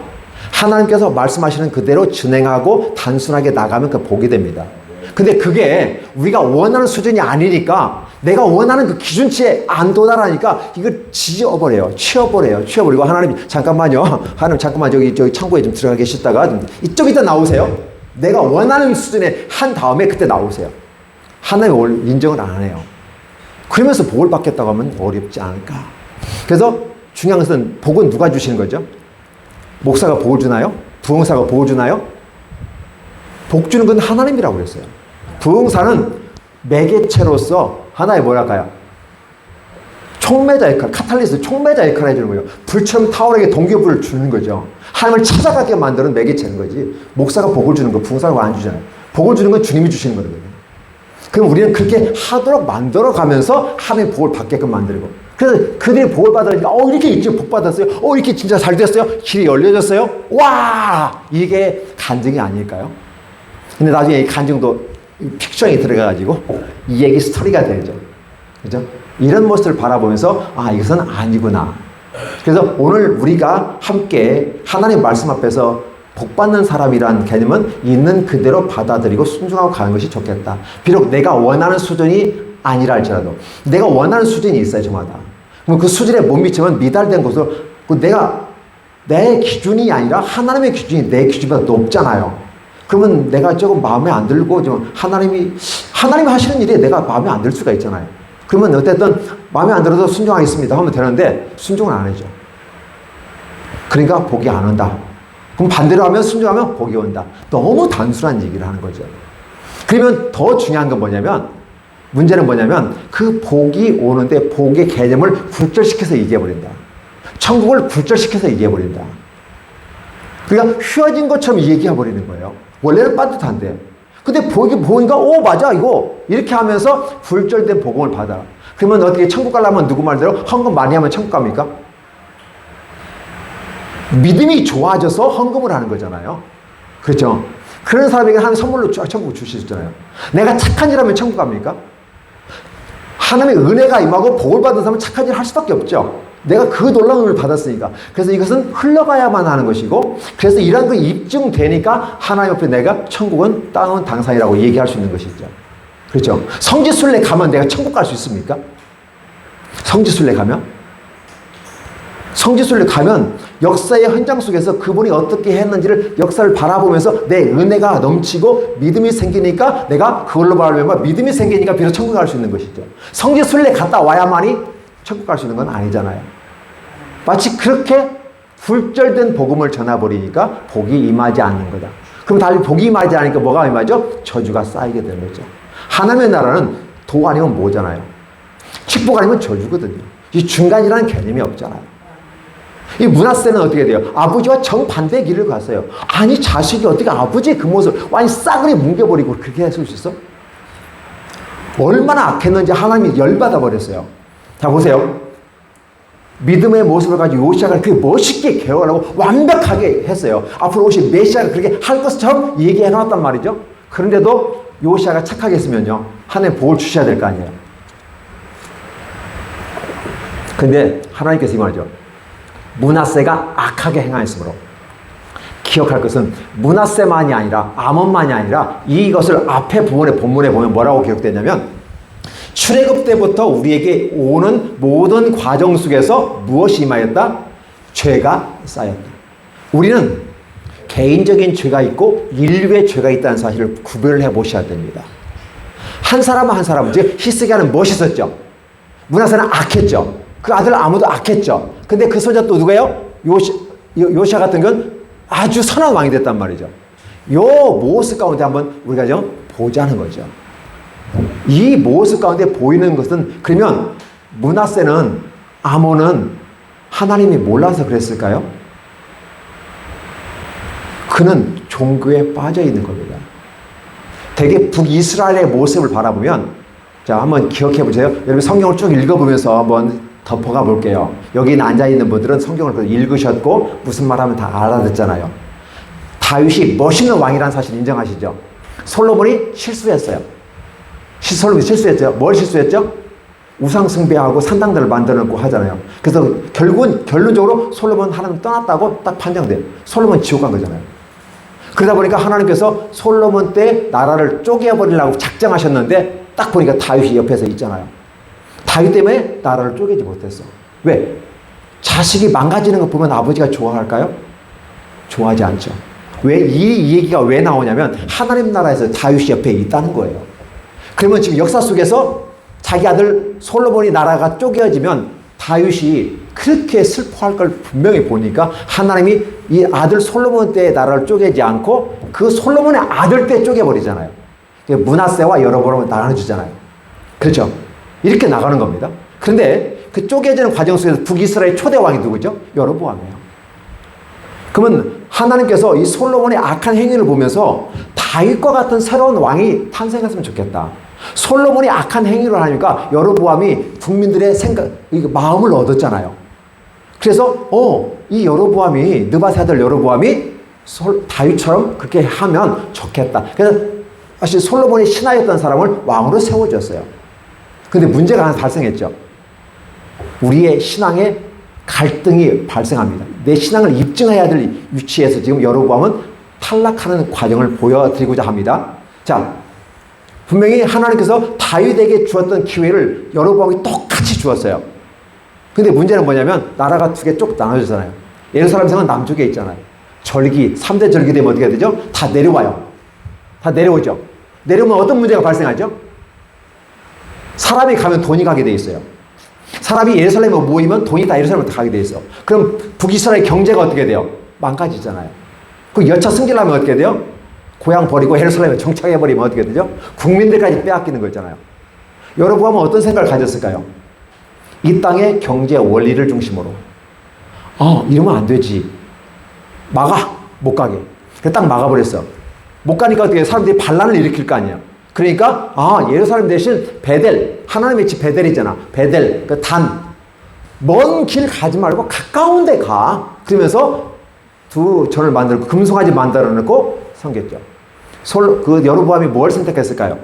하나님께서 말씀하시는 그대로 진행하고 단순하게 나가면 그 복이 됩니다. 근데 그게 우리가 원하는 수준이 아니니까 내가 원하는 그 기준치에 안 도달하니까 이걸 지워버려요. 치워버리고 하나님 잠깐만요. 하나님 잠깐만 저기 창고에 좀 들어가 계시다가 이쪽이다 나오세요. 내가 원하는 수준에 한 다음에 그때 나오세요. 하나님 인정을 안 해요. 그러면서 복을 받겠다고 하면 어렵지 않을까. 그래서 중요한 것은 복은 누가 주시는 거죠? 목사가 복을 주나요? 부흥사가 복을 주나요? 복 주는 건 하나님이라고 그랬어요. 부흥사는 매개체로서 하나의 뭐랄까요? 촉매자 역할, 카탈리스트 촉매자 역할을 해주는 거예요. 불처럼 타오르게 동기부여를 주는 거죠. 하나님을 찾아가게 만드는 매개체인 거지. 목사가 복을 주는 거, 부흥사가 안 주잖아요. 복을 주는 건 주님이 주시는 거거든요. 그럼 우리는 그렇게 하도록 만들어 가면서 하나님의 복을 받게끔 만들고. 그래서 그들이 복을 받으니까, 이렇게 일찍 복 받았어요. 이렇게 진짜 잘 됐어요. 길이 열려졌어요. 와! 이게 간증이 아닐까요? 근데 나중에 이 간증도 픽션이 들어가가지고 이 얘기 스토리가 되죠. 그죠? 이런 모습을 바라보면서, 이것은 아니구나. 그래서 오늘 우리가 함께 하나님 말씀 앞에서 복 받는 사람이라는 개념은 있는 그대로 받아들이고 순종하고 가는 것이 좋겠다. 비록 내가 원하는 수준이 아니라 할지라도 내가 원하는 수준이 있어요, 저마다. 그럼 그 수준에 못 미치면 미달된 것으로 내 기준이 아니라 하나님의 기준이 내 기준보다 높잖아요. 그러면 내가 조금 마음에 안 들고 좀 하나님이 하시는 일에 내가 마음에 안 들 수가 있잖아요. 그러면 어쨌든 마음에 안 들어도 순종하겠습니다 하면 되는데 순종을 안 하죠. 그러니까 복이 안 온다. 그럼 반대로 하면 순종하면 복이 온다. 너무 단순한 얘기를 하는 거죠. 그러면 더 중요한 건 문제는 뭐냐면 그 복이 오는데 복의 개념을 굴절시켜서 얘기해버린다. 천국을 굴절시켜서 얘기해버린다. 그러니까 휘어진 것처럼 얘기해버리는 거예요. 원래는 빠듯한데. 근데 복이 보니까 맞아 이거 이렇게 하면서 굴절된 복음을 받아. 그러면 어떻게 천국 가려면 누구 말대로 헌금 많이 하면 천국 갑니까? 믿음이 좋아져서 헌금을 하는 거잖아요. 그렇죠? 그런 사람에게 하나님 선물로 천국 주시잖아요. 내가 착한 일 하면 천국 갑니까? 하나님의 은혜가 임하고 복을 받은 사람은 착한 일 할 수밖에 없죠. 내가 그 놀라운 은혜를 받았으니까. 그래서 이것은 흘러가야만 하는 것이고, 그래서 이런 거 입증되니까 하나님 앞에 내가 천국은 땅은 당상이라고 얘기할 수 있는 것이죠. 그렇죠? 성지순례 가면 내가 천국 갈 수 있습니까? 성지순례 가면 역사의 현장 속에서 그분이 어떻게 했는지를 역사를 바라보면서 내 은혜가 넘치고 믿음이 생기니까 내가 그걸로 바라보면 믿음이 생기니까 비로소 천국 갈 수 있는 것이죠. 성지순례 갔다 와야만이 천국 갈 수 있는 건 아니잖아요. 마치 그렇게 굴절된 복음을 전해버리니까 복이 임하지 않는 거다. 그럼 달리 복이 임하지 않으니까 뭐가 임하죠? 저주가 쌓이게 되는 거죠. 하나님의 나라는 도 아니면 뭐잖아요. 축복 아니면 저주거든요. 이 중간이라는 개념이 없잖아요. 이 므낫세는 어떻게 돼요? 아버지와 정반대의 길을 갔어요. 아니 자식이 어떻게 아버지의 그 모습을 완전히 싸그리 뭉개버리고 그렇게 할 수 있어? 얼마나 악했는지 하나님이 열받아 버렸어요. 자 보세요. 믿음의 모습을 가지고 요시아가 그렇게 멋있게 개혁하려고 완벽하게 했어요. 앞으로 오실 메시아가 그렇게 할 것처럼 얘기해 놨단 말이죠. 그런데도 요시아가 착하게 했으면요, 하나님 복을 주셔야 될 거 아니에요. 근데 하나님께서 이 말이죠. 므낫세가 악하게 행하였으므로. 기억할 것은 므낫세만이 아니라 아몬만이 아니라 이것을 앞에 부분의 본문에 보면 뭐라고 기록되냐면 출애굽 때부터 우리에게 오는 모든 과정 속에서 무엇이 임하였다? 죄가 쌓였다. 우리는 개인적인 죄가 있고 인류의 죄가 있다는 사실을 구별을 해보셔야 됩니다. 한 사람은 한 사람은, 즉 히스기야는 멋있었죠. 므낫세는 악했죠. 그 아들 아무도 악했죠. 근데 그 손자 또 누구예요? 요시아 같은 건 아주 선한 왕이 됐단 말이죠. 요 모습 가운데 한번 우리가 좀 보자는 거죠. 이 모습 가운데 보이는 것은, 그러면 므낫세는, 아몬은 하나님이 몰라서 그랬을까요? 그는 종교에 빠져 있는 겁니다. 되게 북이스라엘의 모습을 바라보면, 자 한번 기억해 보세요. 여러분 성경을 쭉 읽어보면서 한번 덮어가 볼게요. 여기 앉아있는 분들은 성경을 읽으셨고 무슨 말하면 다 알아듣잖아요. 다윗이 멋있는 왕이라는 사실 인정하시죠? 솔로몬이 실수했어요. 솔로몬이 실수했죠. 뭘 실수했죠? 우상 숭배하고 산당들을 만들어놓고 하잖아요. 그래서 결론적으로 솔로몬 하나님 떠났다고 딱 판정돼요. 솔로몬 지옥 간 거잖아요. 그러다 보니까 하나님께서 솔로몬 때 나라를 쪼개버리려고 작정하셨는데 딱 보니까 다윗이 옆에서 있잖아요. 다윗 때문에 나라를 쪼개지 못했어. 왜? 자식이 망가지는 거 보면 아버지가 좋아할까요? 좋아하지 않죠. 왜? 이 얘기가 왜 나오냐면 하나님 나라에서 다윗이 옆에 있다는 거예요. 그러면 지금 역사 속에서 자기 아들 솔로몬이 나라가 쪼개어지면 다윗이 그렇게 슬퍼할 걸 분명히 보니까 하나님이 이 아들 솔로몬 때의 나라를 쪼개지 않고 그 솔로몬의 아들 때 쪼개버리잖아요. 므낫세와 여로보암을 나눠주잖아요. 그렇죠? 이렇게 나가는 겁니다. 그런데 그 쪼개지는 과정 속에서 북이스라엘 초대 왕이 누구죠? 여로보암이에요. 그러면 하나님께서 이 솔로몬의 악한 행위를 보면서 다윗과 같은 새로운 왕이 탄생했으면 좋겠다. 솔로몬이 악한 행위를 하니까 여로보암이 국민들의 마음을 얻었잖아요. 그래서 이 여로보암이, 느밧의 아들 여로보암이 다윗처럼 그렇게 하면 좋겠다. 그래서 사실 솔로몬이 신하였던 사람을 왕으로 세워줬어요. 근데 문제가 하나 발생했죠. 우리의 신앙에 갈등이 발생합니다. 내 신앙을 입증해야 될 위치에서 지금 여로보암은 탈락하는 과정을 보여드리고자 합니다. 자, 분명히 하나님께서 다윗에게 주었던 기회를 여로보암이 똑같이 주었어요. 근데 문제는 뭐냐면 나라가 두 개 쪽 나눠지잖아요. 예루살렘 성은 남쪽에 있잖아요. 절기, 3대 절기 되면 어떻게 되죠? 다 내려와요. 다 내려오죠. 내려오면 어떤 문제가 발생하죠? 사람이 가면 돈이 가게 돼 있어요. 사람이 예루살렘에 모이면 돈이 다 예루살렘으로 가게 돼 있어. 그럼 북이스라엘 경제가 어떻게 돼요? 망가지잖아요. 그 여차 승진하면 어떻게 돼요? 고향 버리고 예루살렘에 정착해버리면 어떻게 되죠? 국민들까지 빼앗기는 거 있잖아요. 여로보암은 어떤 생각을 가졌을까요? 이 땅의 경제 원리를 중심으로 이러면 안 되지. 못 가게. 그래서 딱 막아버렸어. 못 가니까 어떻게 사람들이 반란을 일으킬 거 아니에요. 그러니까 예루살렘 대신 베델, 하나님의 집 베델이잖아. 베델, 그 단, 먼 길 가지 말고 가까운 데 가. 그러면서 두 전을 만들고 금송아지 만들어 놓고 섬겼죠. 그 여로보암이 뭘 선택했을까요?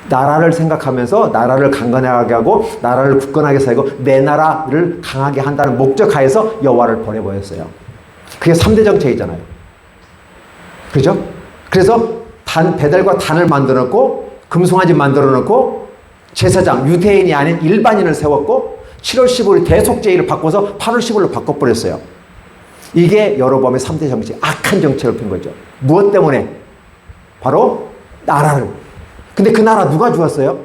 나라를 생각하면서 나라를 강건하게 하고 나라를 굳건하게 살고 내 나라를 강하게 한다는 목적하에서 여호와를 버려버렸어요. 그게 3대 정책이잖아요. 그죠? 그래서 베델과 단을 만들어 놓고 금송아지 만들어 놓고 제사장, 유대인이 아닌 일반인을 세웠고 7월 15일 대속제일을 바꿔서 8월 15일로 바꿔버렸어요. 이게 여로보암의 3대 정책, 악한 정책을 핀 거죠. 무엇 때문에? 바로 나라를. 근데 그 나라 누가 주었어요?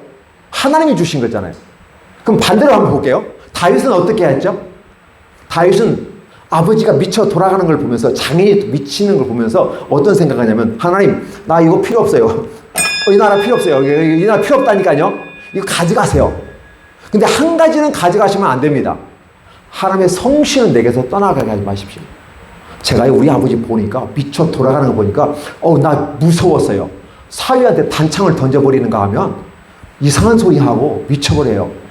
하나님이 주신 거잖아요. 그럼 반대로 한번 볼게요. 다윗은 어떻게 했죠? 다윗은 아버지가 미쳐 돌아가는 걸 보면서, 장인이 미치는 걸 보면서 어떤 생각하냐면, 하나님, 나 이거 필요 없어요. 이 나라 필요 없어요. 이 나라 필요 없다니까요. 이거 가져가세요. 근데 한 가지는 가져가시면 안 됩니다. 하나님의 성신은 내게서 떠나가게 하지 마십시오. 제가 우리 아버지 보니까, 미쳐 돌아가는 거 보니까, 나 무서웠어요. 사위한테 단창을 던져버리는가 하면 이상한 소리 하고 미쳐버려요.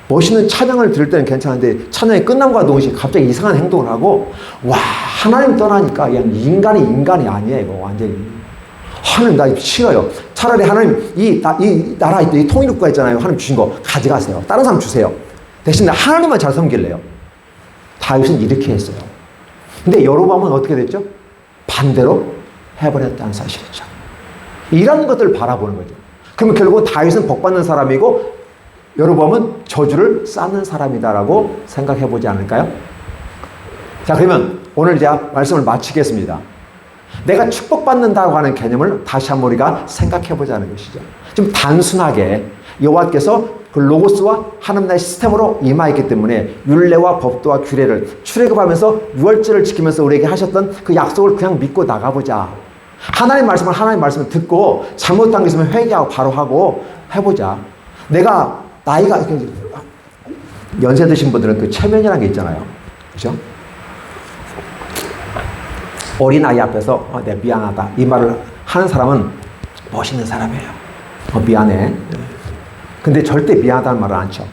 멋있는 찬양을 들을 때는 괜찮은데 찬양이 끝남과 동시에 갑자기 이상한 행동을 하고, 와, 하나님 떠나니까 그냥 인간이 아니에요. 이거 완전히. 하나님, 나 싫어요. 차라리 하나님, 이 나라, 이 통일국가 있잖아요. 하나님 주신 거 가져가세요. 다른 사람 주세요. 대신 하나님만 잘 섬길래요. 다윗은 이렇게 했어요. 근데 여로보암은 어떻게 됐죠? 반대로 해버렸다는 사실이죠. 이런 것들을 바라보는 거죠. 그러면 결국 다윗은 복받는 사람이고 여로보암은 저주를 쌓는 사람이다라고 생각해 보지 않을까요? 자, 그러면 오늘 제가 말씀을 마치겠습니다. 내가 축복받는다고 하는 개념을 다시 한번 우리가 생각해 보자는 것이죠. 좀 단순하게 여호와께서 그 로고스와 하나님 나라의 시스템으로 임하였기 때문에 율례와 법도와 규례를 출애굽하면서 유월절을 지키면서 우리에게 하셨던 그 약속을 그냥 믿고 나가보자. 하나님 말씀을 듣고 잘못한 게 있으면 회개하고 바로 하고 해보자. 내가 나이가 연세 드신 분들은 그 체면이라는 게 있잖아요. 그죠? 어린아이 앞에서 내가 미안하다 이 말을 하는 사람은 멋있는 사람이에요. 미안해. 근데 절대 미안하다는 말을 안 쳐.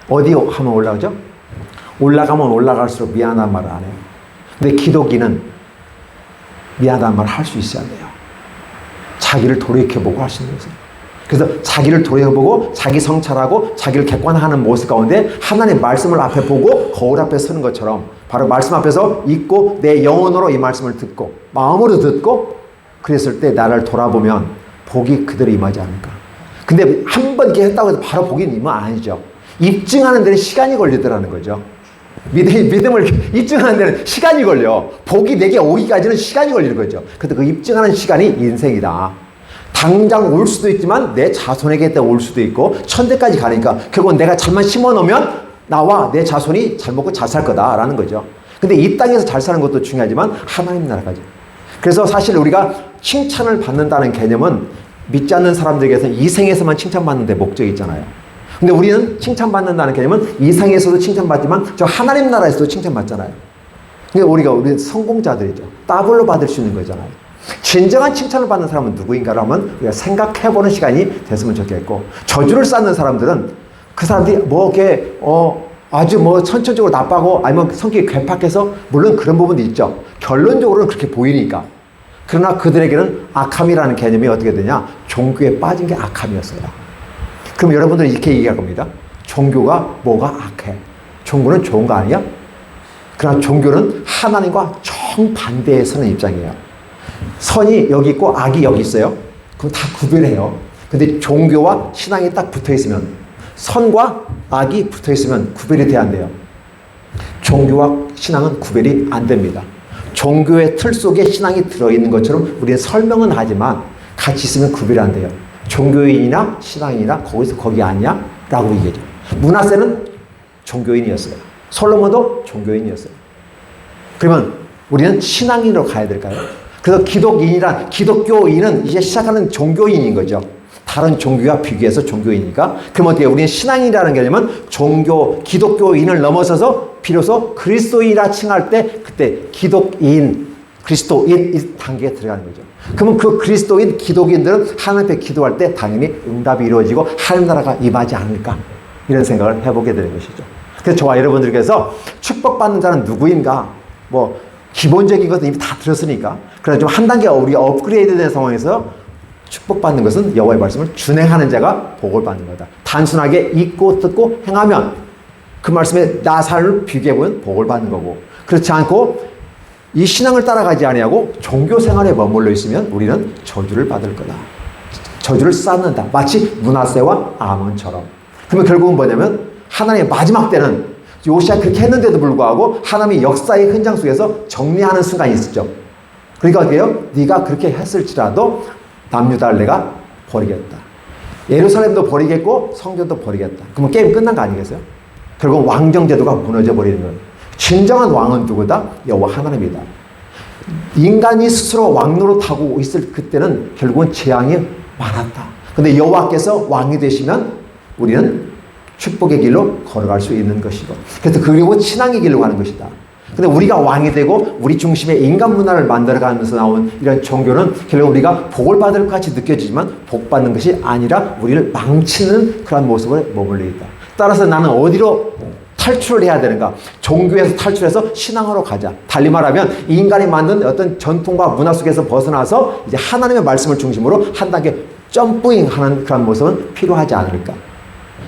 어디 하면 올라가죠? 올라가면 올라갈수록 미안하다는 말을 안 해요. 근데 기독인은 미안하다는 말을 할 수 있어야 돼요. 자기를 돌이켜보고 할 수 있는 거죠. 그래서 자기를 돌이켜보고 자기 성찰하고 자기를 객관화하는 모습 가운데 하나님의 말씀을 앞에 보고 거울 앞에 서는 것처럼 바로 말씀 앞에서 읽고 내 영혼으로 이 말씀을 듣고 마음으로 듣고 그랬을 때 나를 돌아보면 복이 그대로 임하지 않을까. 근데 한 번 이렇게 했다고 해서 바로 복이 임은 아니죠. 입증하는 데는 시간이 걸리더라는 거죠. 믿음을 입증하는 데는 시간이 걸려. 복이 내게 오기까지는 시간이 걸리는 거죠. 근데 그 입증하는 시간이 인생이다. 당장 올 수도 있지만 내 자손에게 올 수도 있고 천대까지 가니까 결국은 내가 잘만 심어놓으면 나와 내 자손이 잘 먹고 잘 살 거다라는 거죠. 근데 이 땅에서 잘 사는 것도 중요하지만 하나님 나라까지. 그래서 사실 우리가 칭찬을 받는다는 개념은 믿지 않는 사람들에게서 이 생에서만 칭찬받는 데 목적이 있잖아요. 근데 우리는 칭찬받는다는 개념은 이 생에서도 칭찬받지만 저 하나님 나라에서도 칭찬받잖아요. 근데 우리 성공자들이죠. 더블로 받을 수 있는 거잖아요. 진정한 칭찬을 받는 사람은 누구인가를 하면 우리가 생각해보는 시간이 됐으면 좋겠고, 저주를 쌓는 사람들은 그 사람들이 아주 선천적으로 나빠고 아니면 성격이 괴팍해서 물론 그런 부분도 있죠. 결론적으로는 그렇게 보이니까. 그러나 그들에게는 악함이라는 개념이 어떻게 되냐? 종교에 빠진 게 악함이었어요. 그럼 여러분들은 이렇게 얘기할 겁니다. 종교가 뭐가 악해? 종교는 좋은 거 아니야? 그러나 종교는 하나님과 정반대에 서는 입장이에요. 선이 여기 있고 악이 여기 있어요. 그럼 다 구별해요. 근데 종교와 신앙이 딱 붙어 있으면, 선과 악이 붙어 있으면 구별이 돼야 한대요. 종교와 신앙은 구별이 안 됩니다. 종교의 틀 속에 신앙이 들어있는 것처럼 우리는 설명은 하지만 같이 있으면 구별이 안 돼요. 종교인이나 신앙인이나 거기서 거기 아니야? 라고 얘기하죠. 므낫세는 종교인이었어요. 솔로몬도 종교인이었어요. 그러면 우리는 신앙인으로 가야 될까요? 그래서 기독교인은 이제 시작하는 종교인인 거죠. 다른 종교와 비교해서 종교인이니까. 그럼 어떻게 우리는 신앙인이라는 개념은 기독교인을 넘어서서 비로소 그리스도인이라 칭할 때 그때 그리스도인 이 단계에 들어가는 거죠. 그러면 그 그리스도인 기독인들은 하나님 앞에 기도할 때 당연히 응답이 이루어지고 하나님 나라가 임하지 않을까 이런 생각을 해보게 되는 것이죠. 그래서 저와 여러분들께서 축복받는 자는 누구인가 기본적인 것은 이미 다 들었으니까 그래서 좀 한 단계 우리가 업그레이드 된 상황에서 축복받는 것은 여호와의 말씀을 준행하는 자가 복을 받는 거다. 단순하게 읽고 듣고 행하면 그 말씀에 나 삶을 비교해보면 복을 받는 거고, 그렇지 않고 이 신앙을 따라가지 아니하고 종교 생활에 머물러 있으면 우리는 저주를 받을 거다. 저주를 쌓는다. 마치 므낫세와 아몬처럼. 그러면 결국은 뭐냐면 하나님의 마지막 때는 요시야 그렇게 했는데도 불구하고 하나님이 역사의 현장 속에서 정리하는 순간이 있었죠. 그러니까 어떻게 해요? 네가 그렇게 했을지라도 남유다를 내가 버리겠다. 예루살렘도 버리겠고 성전도 버리겠다. 그러면 게임 끝난 거 아니겠어요? 결국 왕정제도가 무너져 버리는 거예요. 진정한 왕은 누구다? 여호와 하나님이다. 인간이 스스로 왕노릇하고 있을 그때는 결국은 재앙이 많았다. 근데 여호와께서 왕이 되시면 우리는 축복의 길로 걸어갈 수 있는 것이고, 그래서 그리고 신앙의 길로 가는 것이다. 근데 우리가 왕이 되고 우리 중심의 인간 문화를 만들어가면서 나온 이런 종교는 결국 우리가 복을 받을 것 같이 느껴지지만 복 받는 것이 아니라 우리를 망치는 그런 모습을 머물러 있다. 따라서 나는 어디로 탈출을 해야 되는가? 종교에서 탈출해서 신앙으로 가자. 달리 말하면 인간이 만든 어떤 전통과 문화 속에서 벗어나서 이제 하나님의 말씀을 중심으로 한 단계 점프잉 하는 그런 모습은 필요하지 않을까?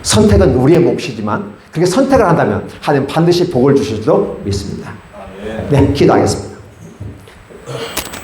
선택은 우리의 몫이지만 그렇게 선택을 한다면 하나님 반드시 복을 주실 줄 믿습니다. 네, 기도하겠습니다.